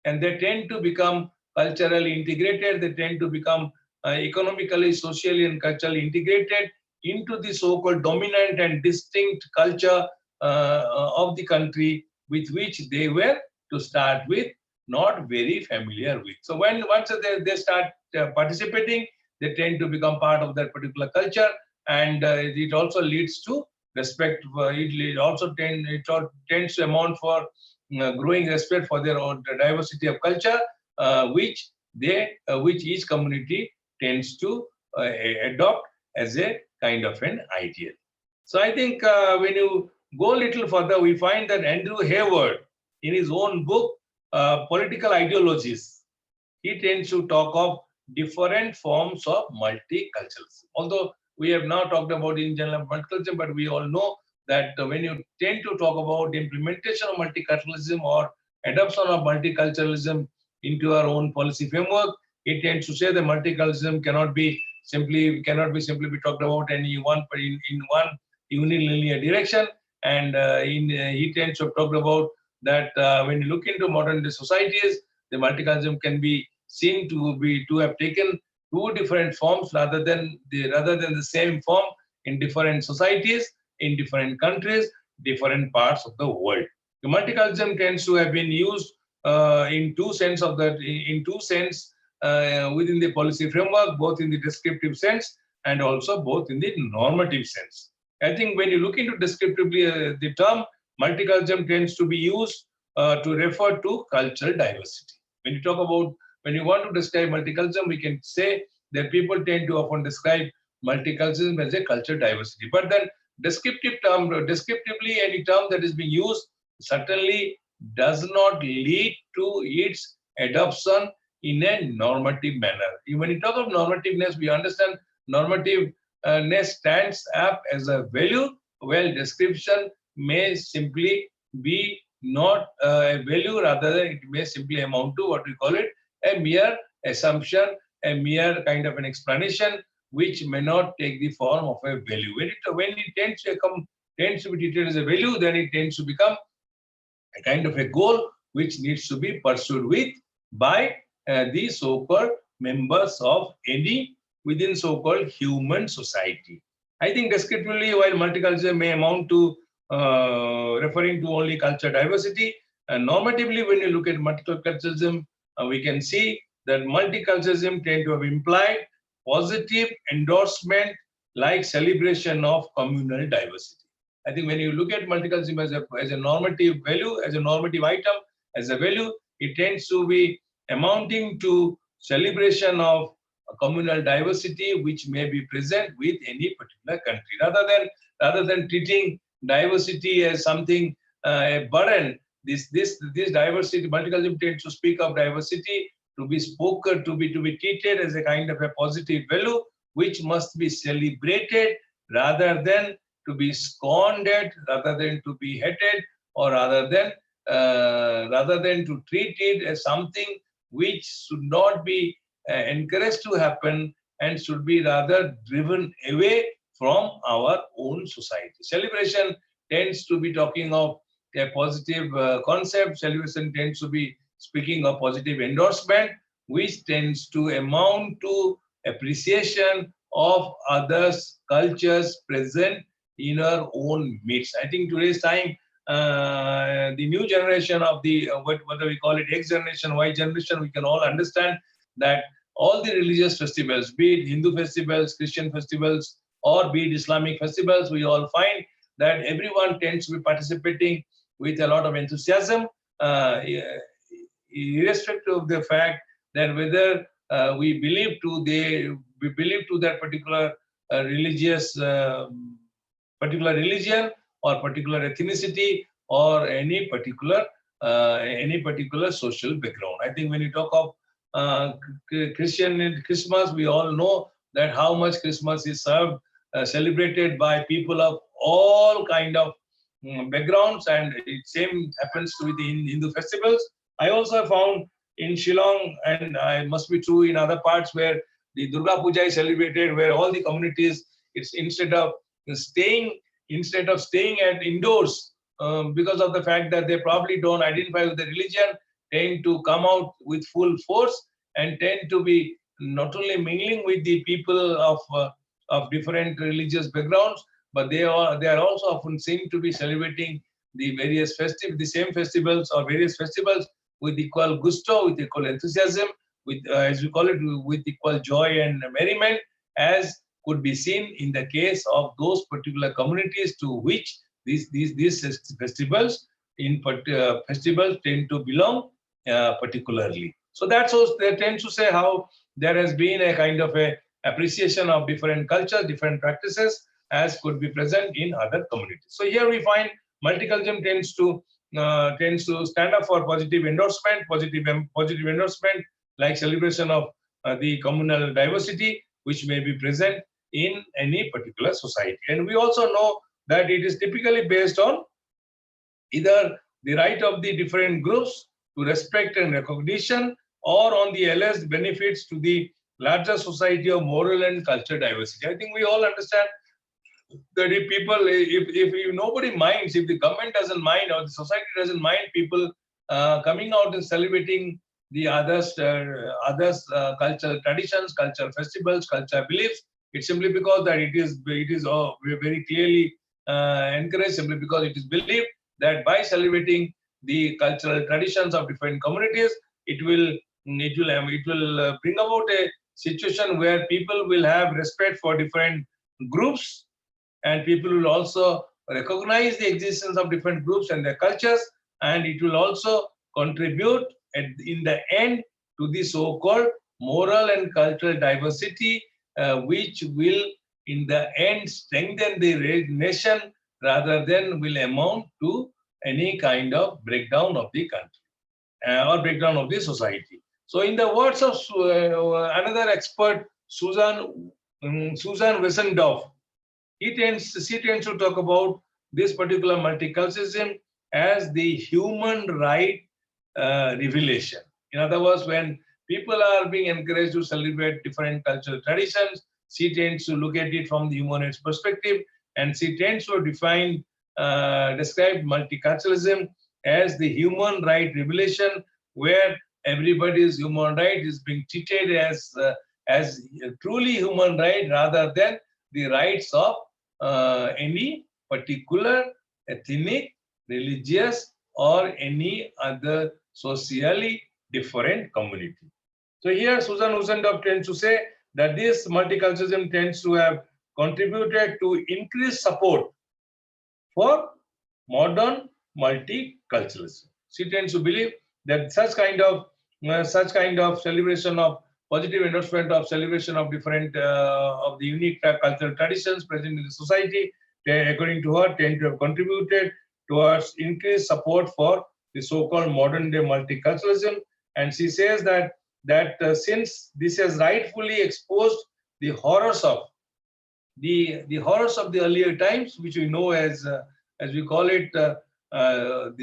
And they tend to become culturally integrated, they tend to become economically, socially, and culturally integrated into the so-called dominant and distinct culture of the country with which they were, to start with, not very familiar with. So once they start participating, they tend to become part of that particular culture, and it also leads to respect. It also tends to amount for growing respect for their own diversity of culture, which each community tends to adopt as a kind of an ideal. So I think when you go a little further, we find that Andrew Hayward, in his own book, Political Ideologies, he tends to talk of different forms of multiculturalism. Although we have now talked about in general multiculturalism, but we all know that when you tend to talk about the implementation of multiculturalism or adoption of multiculturalism into our own policy framework, it tends to say that multiculturalism cannot be simply be talked about in one unilinear direction. And he tends to talk about that when you look into modern day societies, the multiculturalism can be seen to have taken two different forms rather than the same form in different societies, in different countries, different parts of the world. The multiculturalism tends to have been used in two sense within the policy framework, both in the descriptive sense and also both in the normative sense. I think when you look into descriptively, the term multiculturalism tends to be used to refer to cultural diversity. When you want to describe multiculturalism, we can say that people tend to often describe multiculturalism as a cultural diversity. But then descriptively, any term that is being used, certainly does not lead to its adoption in a normative manner. When you talk of normativeness, we understand normativeness stands up as a value, while description may simply be not a value, rather than it may simply amount to what we call it a mere assumption, a mere kind of an explanation, which may not take the form of a value. When it tends to be treated as a value, then it tends to become a kind of a goal which needs to be pursued with by the so-called members of any within so-called human society. I think descriptively, while multiculturalism may amount to referring to only culture diversity, normatively, when you look at multiculturalism, we can see that multiculturalism tend to have implied positive endorsement like celebration of communal diversity. I think when you look at multiculturalism as a normative value, as a normative item, as a value, it tends to be amounting to celebration of communal diversity which may be present with any particular country. Rather than treating diversity as something a burden, this diversity, multiculturalism tends to speak of diversity to be spoken, to be treated as a kind of a positive value which must be celebrated rather than to be scorned at, rather than to be hated, or rather than to treat it as something which should not be encouraged to happen and should be rather driven away from our own society. Celebration tends to be talking of a positive concept. Celebration tends to be speaking of positive endorsement, which tends to amount to appreciation of others' cultures present in our own midst. I think today's time, the new generation of the whether we call it X generation, Y generation, we can all understand that all the religious festivals, be it Hindu festivals, Christian festivals, or be it Islamic festivals, we all find that everyone tends to be participating with a lot of enthusiasm, irrespective of the fact that whether we believe to that particular religion or particular ethnicity or any particular social background. I think when you talk of Christian Christmas, we all know that how much Christmas is celebrated by people of all kind of backgrounds, and it same happens with the Hindu festivals. I also found in Shillong, and it must be true in other parts where the Durga Puja is celebrated, where all the communities, it's instead of staying at indoors because of the fact that they probably don't identify with the religion, tend to come out with full force and tend to be not only mingling with the people of different religious backgrounds, but they are also often seen to be celebrating the same festivals or various festivals with equal gusto, with equal enthusiasm, with as we call it, with equal joy and merriment, as could be seen in the case of those particular communities to which these festivals tend to belong particularly. So that tends to say how there has been a kind of a appreciation of different cultures, different practices, as could be present in other communities. So here we find multiculturalism tends to stand up for positive endorsement, like celebration of the communal diversity, which may be present in any particular society. And we also know that it is typically based on either the right of the different groups to respect and recognition, or on the alleged benefits to the larger society of moral and cultural diversity. I think we all understand that if nobody minds, if the government doesn't mind or the society doesn't mind people coming out and celebrating the others' cultural traditions, cultural festivals, cultural beliefs, it's simply because that it is very clearly encouraged, simply because it is believed that by celebrating the cultural traditions of different communities, it will bring about a situation where people will have respect for different groups, and people will also recognize the existence of different groups and their cultures, and it will also contribute in the end to the so-called moral and cultural diversity, which will in the end strengthen the nation rather than will amount to any kind of breakdown of the country or breakdown of the society. So in the words of another expert, Susan Wissendorf, she tends to talk about this particular multiculturalism as the human right revelation. In other words, when people are being encouraged to celebrate different cultural traditions, she tends to look at it from the human rights perspective, and she tends to describe multiculturalism as the human right revelation, where everybody's human right is being treated as a truly human right rather than the rights of any particular ethnic, religious, or any other socially different community. So here Susan Wissendorf tends to say that this multiculturalism tends to have contributed to increased support for modern multiculturalism. She tends to believe that such kind of celebration of positive endorsement of celebration of different of the unique cultural traditions present in the society, according to her, tend to have contributed towards increased support for the so-called modern-day multiculturalism. And she says that since this has rightfully exposed the horrors of the earlier times, which we know as we call it the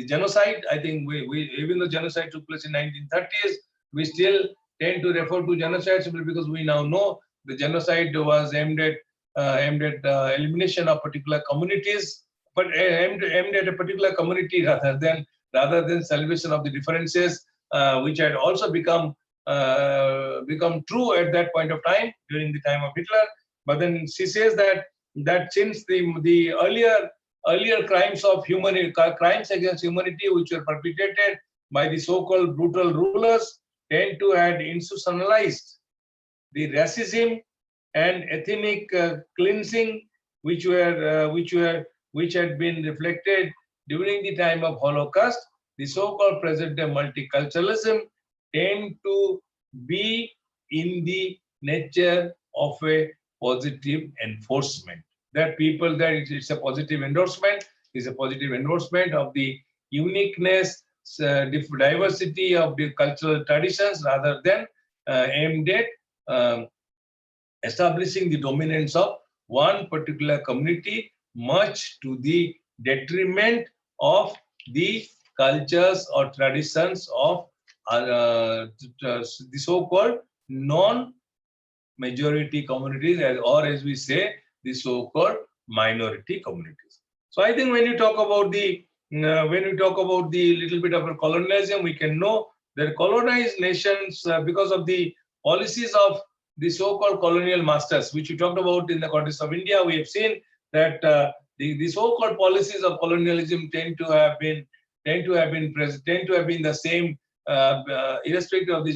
genocide. I think we even though genocide took place in 1930s, we still tend to refer to genocide simply because we now know the genocide was aimed at elimination of particular communities, but aimed at a particular community rather than salvation of the differences, which had also become true at that point of time during the time of Hitler. But then she says that since the earlier crimes against humanity, which were perpetrated by the so-called brutal rulers, tend to have institutionalized the racism and ethnic cleansing, which had been reflected during the time of Holocaust. The so-called present-day multiculturalism tend to be in the nature of a positive enforcement. That it's a positive endorsement, is a positive endorsement of the uniqueness, diversity of the cultural traditions, rather than aimed at establishing the dominance of one particular community, much to the detriment of the cultures or traditions of the so-called non-majority communities, or as we say, the so-called minority communities. So I think when you talk about the little bit of colonialism, we can know that colonized nations, because of the policies of the so-called colonial masters, which we talked about in the context of India, we have seen that the so-called policies of colonialism tend to have been the same, irrespective of the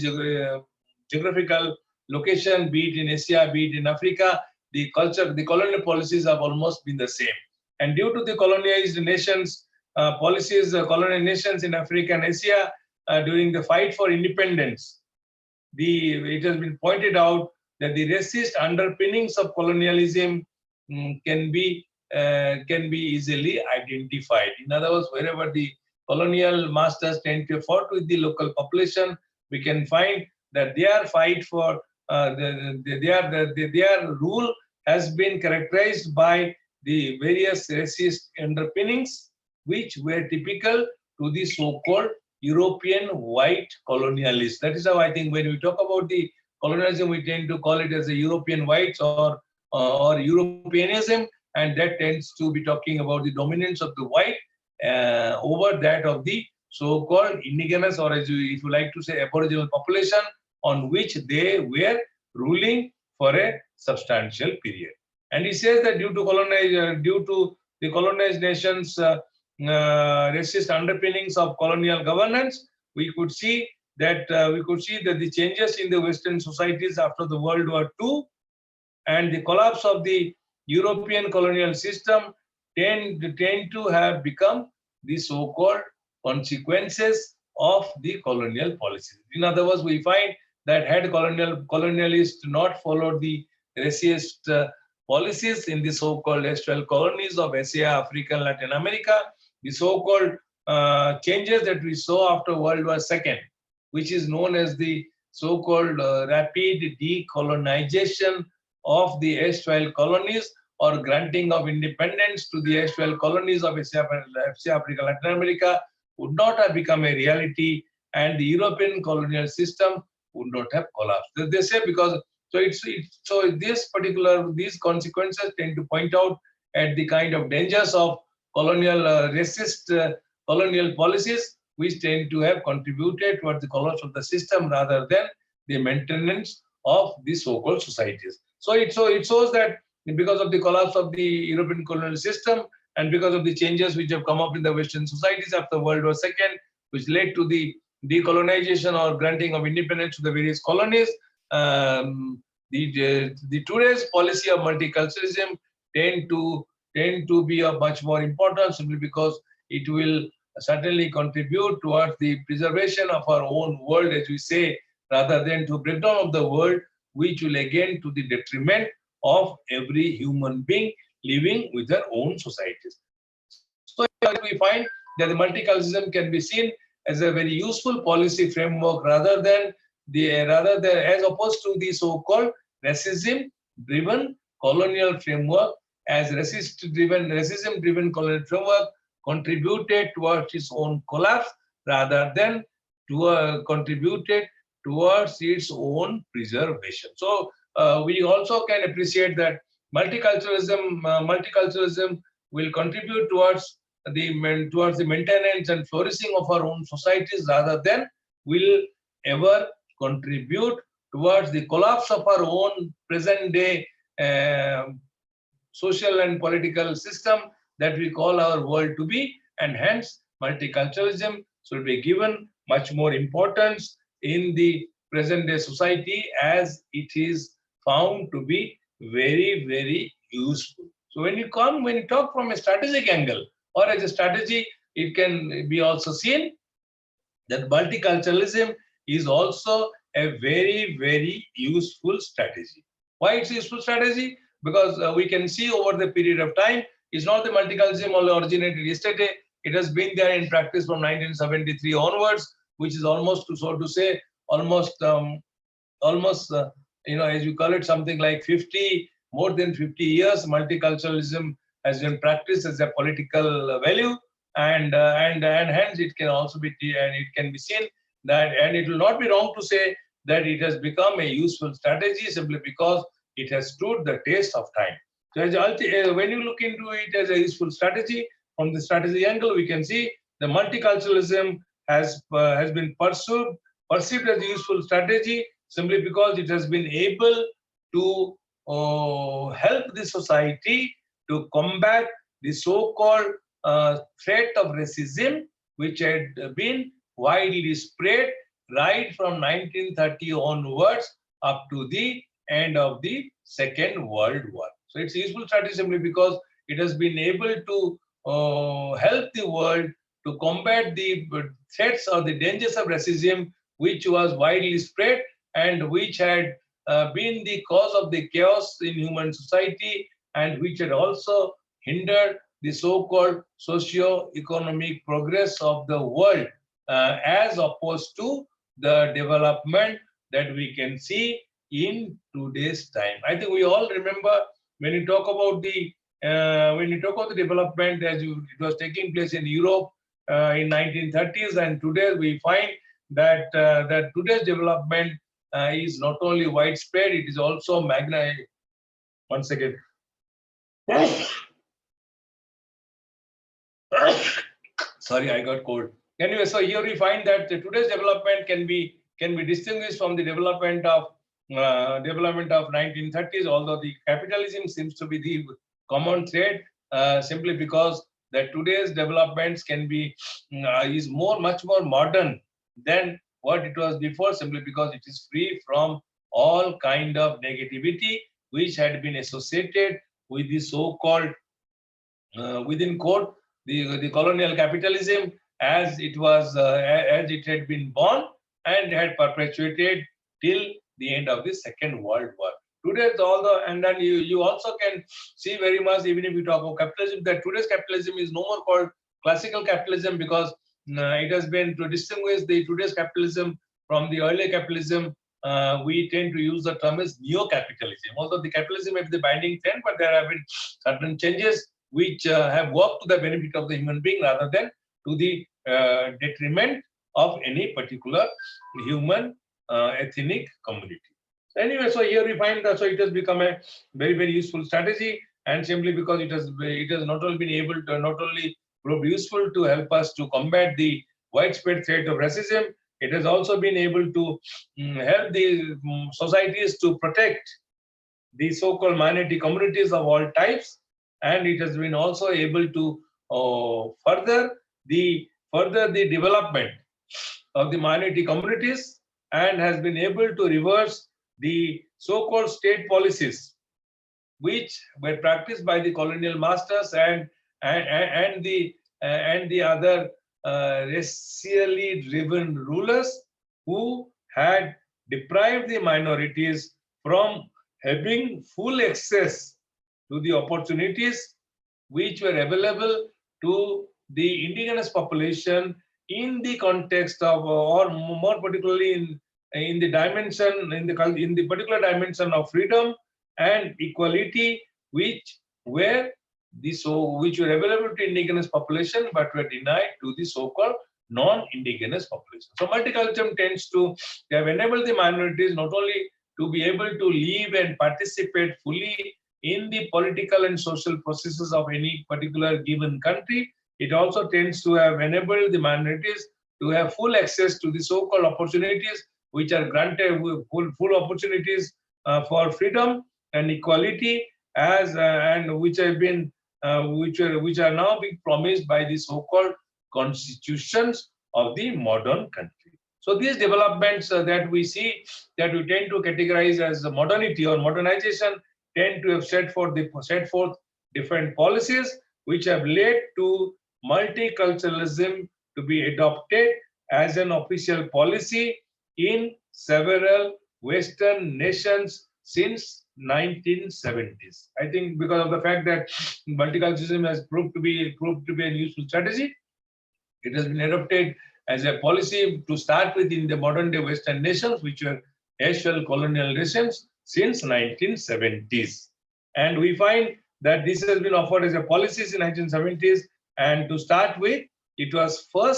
geographical location, be it in Asia, be it in Africa. The colonial policies have almost been the same. And due to the colonized nations colonial nations in Africa and Asia, during the fight for independence, it has been pointed out that the racist underpinnings of colonialism can be easily identified. In other words, wherever the colonial masters tend to fight with the local population, we can find that their fight for their rule has been characterized by the various racist underpinnings, which were typical to the so-called European white colonialists. That is how I think when we talk about the colonialism, we tend to call it as a European whites or Europeanism, and that tends to be talking about the dominance of the white over that of the so-called indigenous, or if you like to say, aboriginal population, on which they were ruling for a substantial period. And he says that due to the colonized nations' racist underpinnings of colonial governance, we could see that the changes in the Western societies after the World War II and the collapse of the European colonial system tend to have become the so-called consequences of the colonial policies. In other words, we find that had colonialists not followed the racist policies in the so-called industrial colonies of Asia, Africa, and Latin America, the so-called changes that we saw after World War II, which is known as the so-called rapid decolonization of the erstwhile colonies, or granting of independence to the erstwhile colonies of West Africa, Latin America, would not have become a reality, and the European colonial system would not have collapsed. They say because so these consequences tend to point out at the kind of dangers of colonial racist colonial policies, which tend to have contributed towards the collapse of the system rather than the maintenance of the so-called societies. So it shows that because of the collapse of the European colonial system and because of the changes which have come up in the Western societies after World War II, which led to the decolonization or granting of independence to the various colonies, the today's policy of multiculturalism tend to be of much more importance, simply because it will certainly contribute towards the preservation of our own world, as we say, rather than to breakdown of the world, which will again to the detriment of every human being living with their own societies. So we find that the multiculturalism can be seen as a very useful policy framework rather than as opposed to the so-called racism-driven colonial framework, as racism-driven colonial framework contributed towards its own collapse rather than contributed towards its own preservation. So we also can appreciate that multiculturalism will contribute towards the maintenance and flourishing of our own societies rather than will ever contribute towards the collapse of our own present day social and political system that we call our world to be, and hence multiculturalism should be given much more importance in the present day society, as it is found to be very, very useful. So when you talk from a strategic angle or as a strategy, it can be also seen that multiculturalism is also a very, very useful strategy. Why it's a useful strategy? Because we can see over the period of time, it's not the multiculturalism only originated yesterday. It has been there in practice from 1973 onwards, which is almost as you call it, something like more than 50 years. Multiculturalism has been practiced as a political value, and hence it can also be, and it can be seen that, and it will not be wrong to say that it has become a useful strategy simply because it has stood the test of time. So when you look into it as a useful strategy, from the strategy angle, we can see the multiculturalism has been perceived as a useful strategy simply because it has been able to help the society to combat the so-called threat of racism, which had been widely spread right from 1930 onwards up to the end of the Second World War. So it's a useful strategy simply because it has been able to help the world to combat the threats or the dangers of racism, which was widely spread and which had been the cause of the chaos in human society, and which had also hindered the so-called socio-economic progress of the world, as opposed to the development that we can see in today's time. I think we all remember when you talk about the development as it was taking place in Europe in 1930s, and today we find that that today's development is not only widespread, it is also One second. Sorry, I got cold. Anyway, so here we find that today's development can be distinguished from the development of 1930s, although the capitalism seems to be the common thread, simply because that today's developments can be is much more modern than what it was before, simply because it is free from all kind of negativity which had been associated with the so-called within quote the colonial capitalism, as it had been born and had perpetuated till the end of the Second World War. Today, and then you also can see very much, even if you talk about capitalism, that today's capitalism is no more called classical capitalism because it has been to distinguish the today's capitalism from the earlier capitalism. We tend to use the term as neo-capitalism. Although the capitalism may be the binding trend, but there have been certain changes which have worked to the benefit of the human being rather than to the detriment of any particular human ethnic community. Anyway, so here we find that so it has become a very, very useful strategy, and simply because it has not only been able to not only proved useful to help us to combat the widespread threat of racism, it has also been able to help the societies to protect the so-called minority communities of all types, and it has been also able to further the development of the minority communities, and has been able to reverse the so-called state policies which were practiced by the colonial masters and the other racially driven rulers who had deprived the minorities from having full access to the opportunities which were available to the indigenous population in the context of, or more particularly in the dimension, in the particular dimension of freedom and equality, which were available to indigenous population but were denied to the so-called non-indigenous population. So multiculturalism tends to have enabled the minorities not only to be able to live and participate fully in the political and social processes of any particular given country, it also tends to have enabled the minorities to have full access to the so-called opportunities which are granted, full opportunities for freedom and equality, as and which have been which are now being promised by the so-called constitutions of the modern country. So these developments that we see, that we tend to categorize as modernity or modernization, tend to have set forth different policies which have led to multiculturalism to be adopted as an official policy in several Western nations since 1970s. I think because of the fact that multiculturalism has proved to be a useful strategy, it has been adopted as a policy to start with in the modern day Western nations, which were actual colonial nations, since 1970s. And we find that this has been offered as a policy in 1970s. And to start with, it was for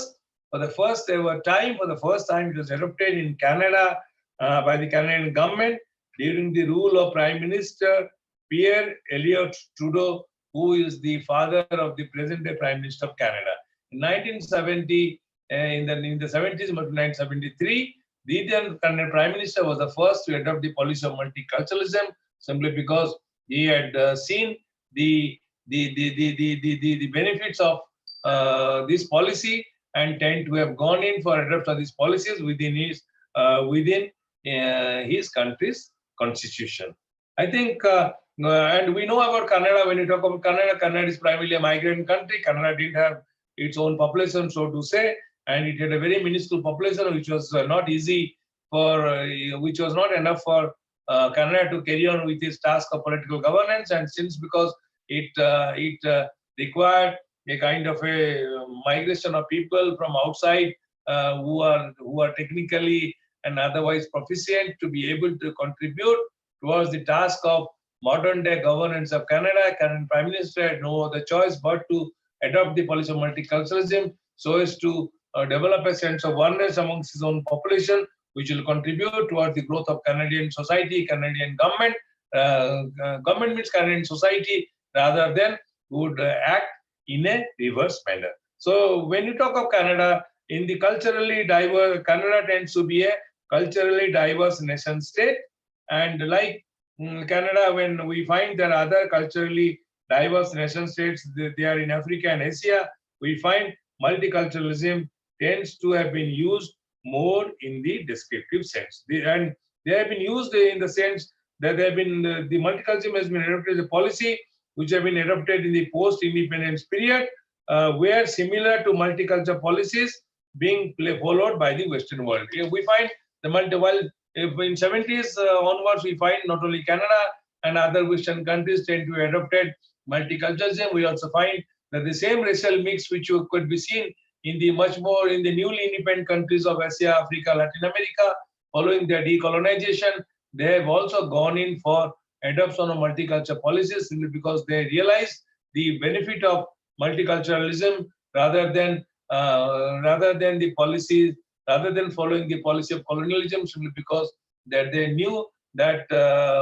the first time, it was adopted in Canada by the Canadian government during the rule of Prime Minister Pierre Elliott Trudeau, who is the father of the present-day Prime Minister of Canada. In 1970, in the 70s, but 1973, the then Canadian Prime Minister was the first to adopt the policy of multiculturalism, simply because he had seen the benefits of this policy and tend to have gone in for adoption of these policies within his country's constitution. I think, and we know about Canada. When you talk about Canada, Canada is primarily a migrant country. Canada didn't have its own population, so to say, and it had a very minuscule population, which was not easy for, which was not enough for Canada to carry on with its task of political governance. And since because it required a kind of a migration of people from outside who are technically and otherwise proficient to be able to contribute towards the task of modern day governance of Canada. Canadian Prime Minister had no other choice but to adopt the policy of multiculturalism so as to develop a sense of oneness amongst his own population, which will contribute towards the growth of Canadian society, Canadian government. Government means Canadian society, rather than would act in a reverse manner. So when you talk of Canada, in the culturally diverse, Canada tends to be a culturally diverse nation state. And like Canada, when we find there are other culturally diverse nation states, they are in Africa and Asia, we find multiculturalism tends to have been used more in the descriptive sense. And they have been used in the sense that they have been, the multiculturalism has been adopted as a policy which have been adopted in the post-independence period, where similar to multicultural policies being followed by the Western world. We find the in 70s onwards, we find not only Canada and other Western countries tend to have adopted multiculturalism. We also find that the same racial mix which you could be seen in the much more in the newly independent countries of Asia, Africa, Latin America, following their decolonization, they have also gone in for adoption of multicultural policies simply because they realize the benefit of multiculturalism rather than the policies, rather than following the policy of colonialism, simply because that they knew that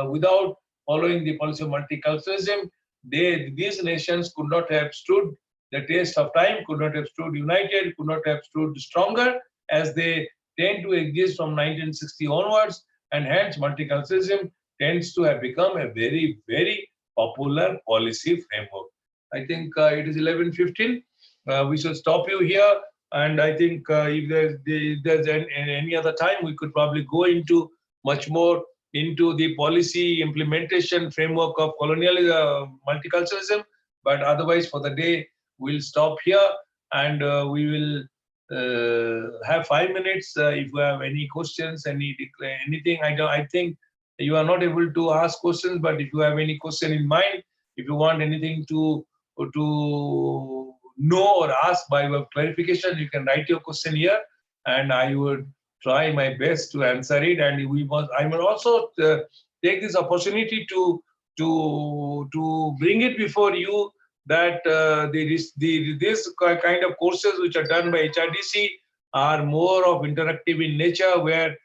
without following the policy of multiculturalism, these nations could not have stood the test of time, could not have stood united, could not have stood stronger as they tend to exist from 1960 onwards, and hence multiculturalism tends to have become a very, very popular policy framework. I think it is 11:15. We should stop you here, and I think if there's any other time, we could probably go into much more into the policy implementation framework of colonialism, multiculturalism. But otherwise, for the day, we'll stop here, and we will have 5 minutes. If you have any questions, anything, I think you are not able to ask questions, but if you have any question in mind, if you want anything to know or ask by way of clarification, you can write your question here, and I would try my best to answer it. And I will also take this opportunity to bring it before you that this kind of courses which are done by HRDC are more of interactive in nature, where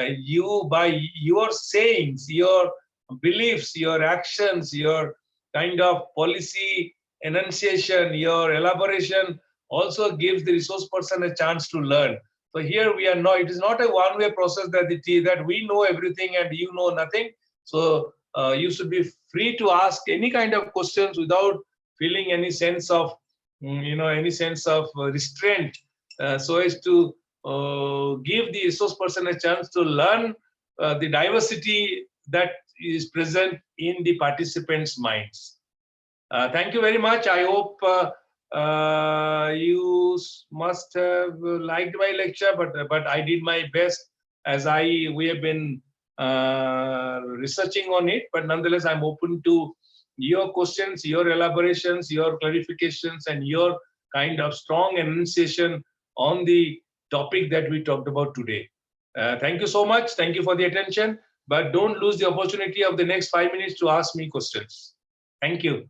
you, by your sayings, your beliefs, your actions, your kind of policy enunciation, your elaboration also gives the resource person a chance to learn. So here we are not, it is not a one-way process that we know everything and you know nothing. So you should be free to ask any kind of questions without feeling any sense of, any sense of restraint, so as to give the resource person a chance to learn the diversity that is present in the participants' minds. Thank you very much. I hope you must have liked my lecture, but I did my best as we have been researching on it. But nonetheless, I'm open to your questions, your elaborations, your clarifications, and your kind of strong enunciation on the topic that we talked about today. Thank you so much. Thank you for the attention. But don't lose the opportunity of the next 5 minutes to ask me questions. Thank you.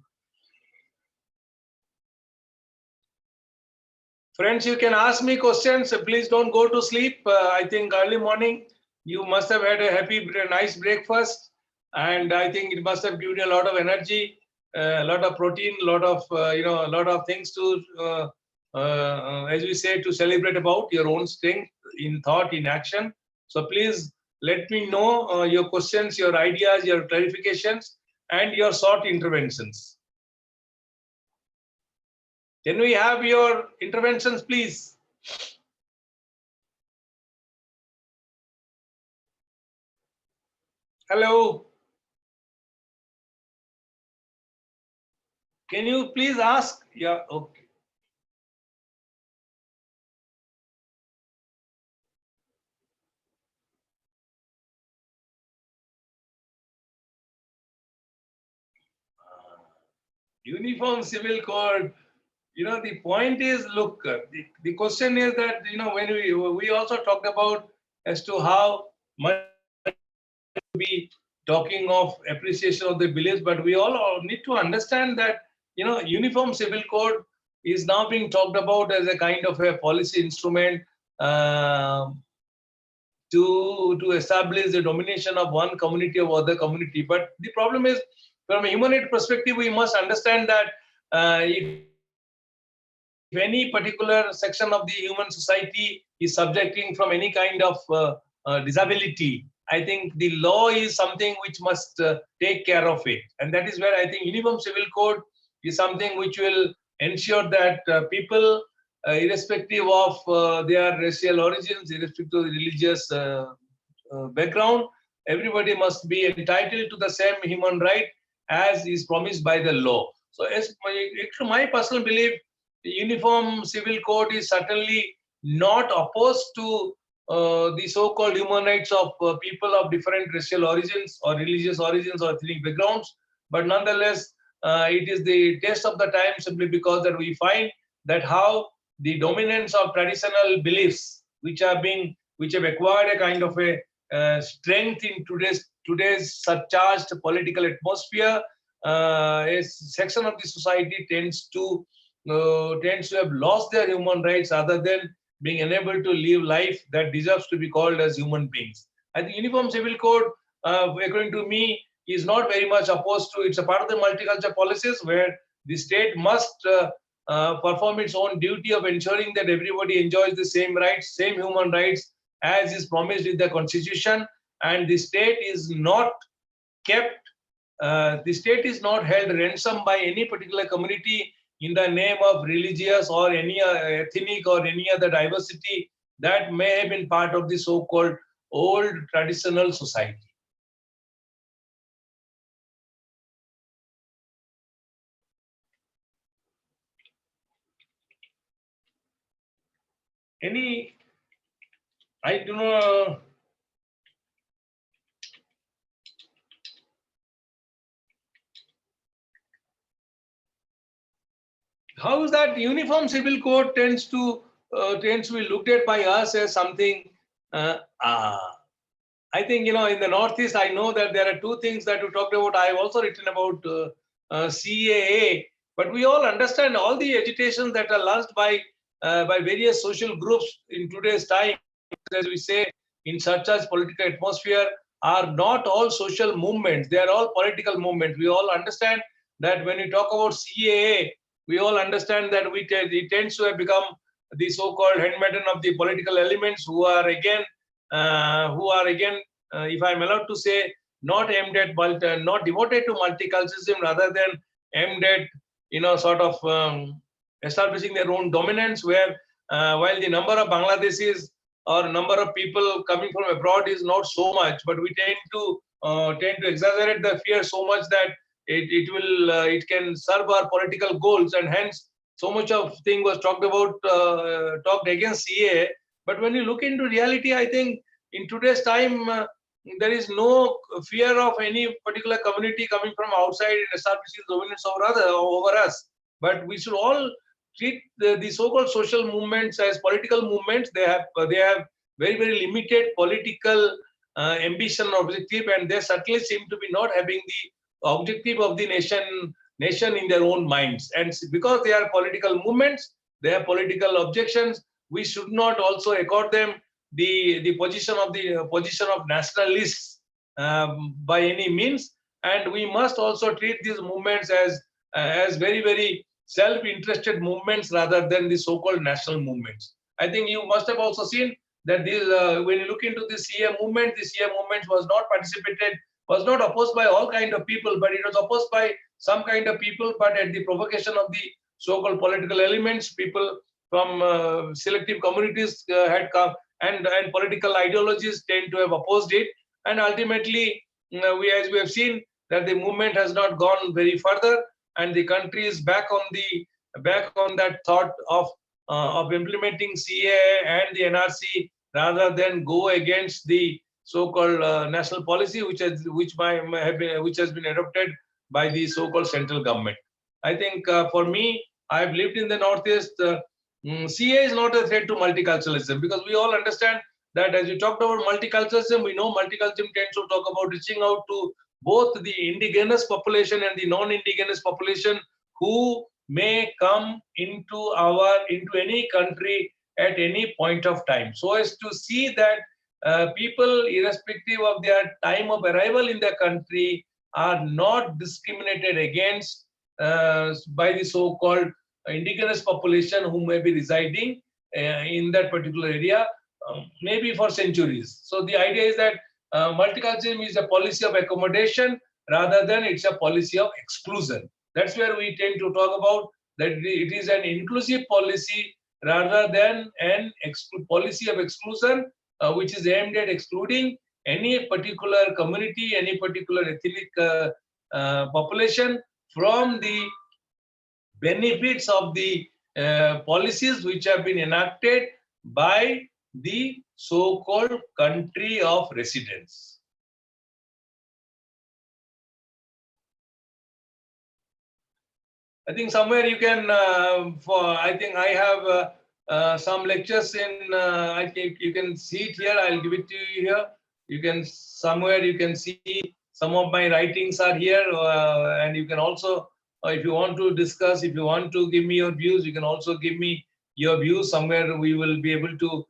Friends, you can ask me questions. Please don't go to sleep. I think early morning, you must have had a nice breakfast. And I think it must have given you a lot of energy, a lot of protein, a lot of things to, as we say, to celebrate about your own strength in thought, in action. So please let me know your questions, your ideas, your clarifications, and your short interventions. Can we have your interventions, please? Hello. Can you please ask? Yeah, okay. Uniform Civil Code. The point is, look, the question is that, when we also talked about as to how much be talking of appreciation of the beliefs, but we all need to understand that, Uniform Civil Code is now being talked about as a kind of a policy instrument to establish the domination of one community over other community. But the problem is, from a human rights perspective, we must understand that if any particular section of the human society is subjecting from any kind of disability, I think the law is something which must take care of it. And that is where I think Uniform Civil Code is something which will ensure that people, irrespective of their racial origins, irrespective of the religious background, everybody must be entitled to the same human right as is promised by the law. So as my personal belief, the Uniform Civil Code is certainly not opposed to the so-called human rights of people of different racial origins or religious origins or ethnic backgrounds, but nonetheless, it is the test of the time, simply because that we find that how the dominance of traditional beliefs, which have acquired a kind of a strength in today's surcharged political atmosphere, a section of the society tends to have lost their human rights other than being unable to live life that deserves to be called as human beings. I think Uniform Civil Code, according to me, is not very much opposed to. It's a part of the multicultural policies where the state must perform its own duty of ensuring that everybody enjoys the same rights, same human rights as is promised in the constitution, and the state is not kept, the state is not held ransom by any particular community in the name of religious or any ethnic or any other diversity that may have been part of the so-called old traditional society. I do not. How is that Uniform Civil Code tends to be looked at by us as something? I think, in the Northeast, I know that there are two things that we talked about. I have also written about CAA, but we all understand all the agitations that are launched by various social groups in today's time, as we say, in such as political atmosphere, are not all social movements. They are all political movements. We all understand that when we talk about CAA, we all understand that it tends to have become the so-called handmaiden of the political elements who are again, if I'm allowed to say, not aimed at, not devoted to multiculturalism, rather than aimed at, sort of establishing their own dominance, where while the number of Bangladeshis or number of people coming from abroad is not so much, but we tend to exaggerate the fear so much that it can serve our political goals, and hence so much of thing was talked against CA. But when you look into reality, I think in today's time there is no fear of any particular community coming from outside and establishing dominance over us. But we should all treat the so-called social movements as political movements. They have very, very limited political ambition or objective, and they certainly seem to be not having the objective of the nation in their own minds. And because they are political movements, they have political objections, we should not also accord them the position of nationalists by any means. And we must also treat these movements as very, very self-interested movements rather than the so-called national movements. I think you must have also seen that when you look into the CA movement was not opposed by all kind of people, but it was opposed by some kind of people, but at the provocation of the so-called political elements, people from selective communities had come, and political ideologies tend to have opposed it. And ultimately, as we have seen, that the movement has not gone very further, and the country is back on that thought of implementing CAA and the NRC, rather than go against the so-called national policy, which has been adopted by the so-called central government. I think for me, I've lived in the Northeast. CA is not a threat to multiculturalism, because we all understand that as we talked about multiculturalism, we know multiculturalism tends to talk about reaching out to both the indigenous population and the non-indigenous population who may come into any country at any point of time, so as to see that people, irrespective of their time of arrival in the country, are not discriminated against by the so-called indigenous population who may be residing in that particular area, maybe for centuries. So the idea is that multiculturalism is a policy of accommodation rather than it's a policy of exclusion. That's where we tend to talk about that it is an inclusive policy rather than an policy of exclusion, which is aimed at excluding any particular community, any particular ethnic population from the benefits of the policies which have been enacted by the so-called country of residence. I think somewhere you can, I think I have some lectures in, I think you can see it here. I'll give it to you here. You can, somewhere you can see some of my writings are here, and you can also, if you want to discuss, if you want to give me your views, you can also give me your views. Somewhere we will be able to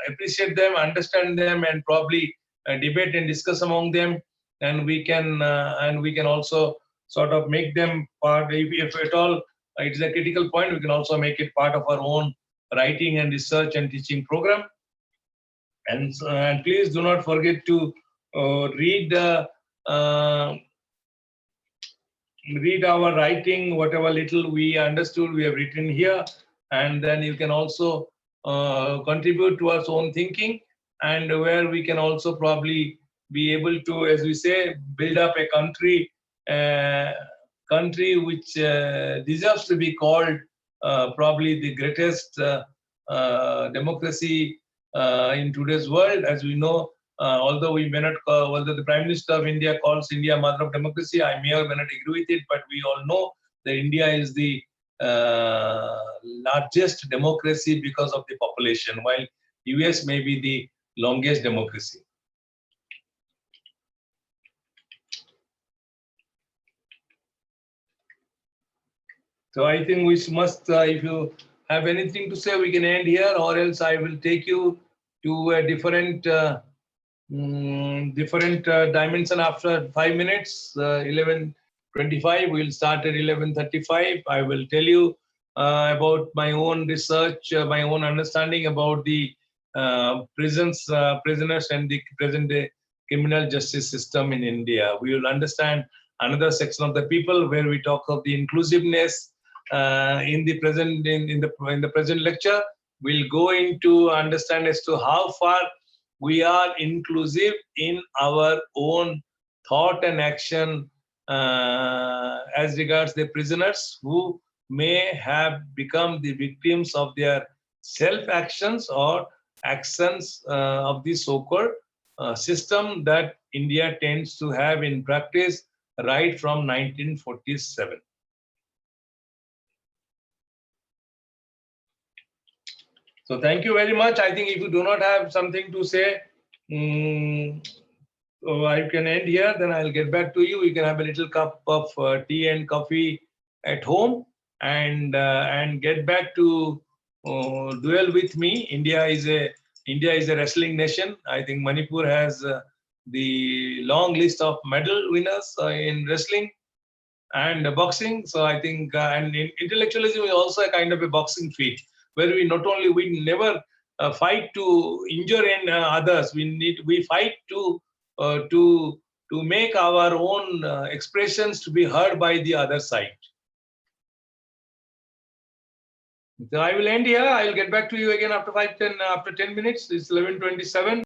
appreciate them, understand them, and probably debate and discuss among them. And we can also sort of make them part, if at all it is a critical point, we can also make it part of our own writing and research and teaching program. And please do not forget to read our writing, whatever little we understood, we have written here, and then you can also contribute to our own thinking, and where we can also probably be able to, as we say, build up a country which deserves to be called probably the greatest democracy in today's world. As we know, although we may not, although the Prime Minister of India calls India mother of democracy, I may or may not agree with it, but we all know that India is the largest democracy because of the population, while US may be the longest democracy. So I think we must, if you have anything to say, we can end here, or else I will take you to a different dimension after 5 minutes. 11:25, we'll start at 11:35. I will tell you about my own research, my own understanding about the prisoners and the present day criminal justice system in India. We will understand another section of the people where we talk of the inclusiveness in the present lecture. We'll go into understand as to how far we are inclusive in our own thought and action as regards the prisoners who may have become the victims of their self-actions or actions of the so-called system that India tends to have in practice right from 1947. So thank you very much. I think if you do not have something to say, I can end here, then I'll get back to you. You can have a little cup of tea and coffee at home, and get back to duel with me. India is a wrestling nation. I think Manipur has the long list of medal winners in wrestling and boxing. So I think, and intellectualism is also a kind of a boxing feat, where we never fight to injure others. We fight to make our own expressions to be heard by the other side. So I will end here. I will get back to you again after 10 minutes. It's 11:27.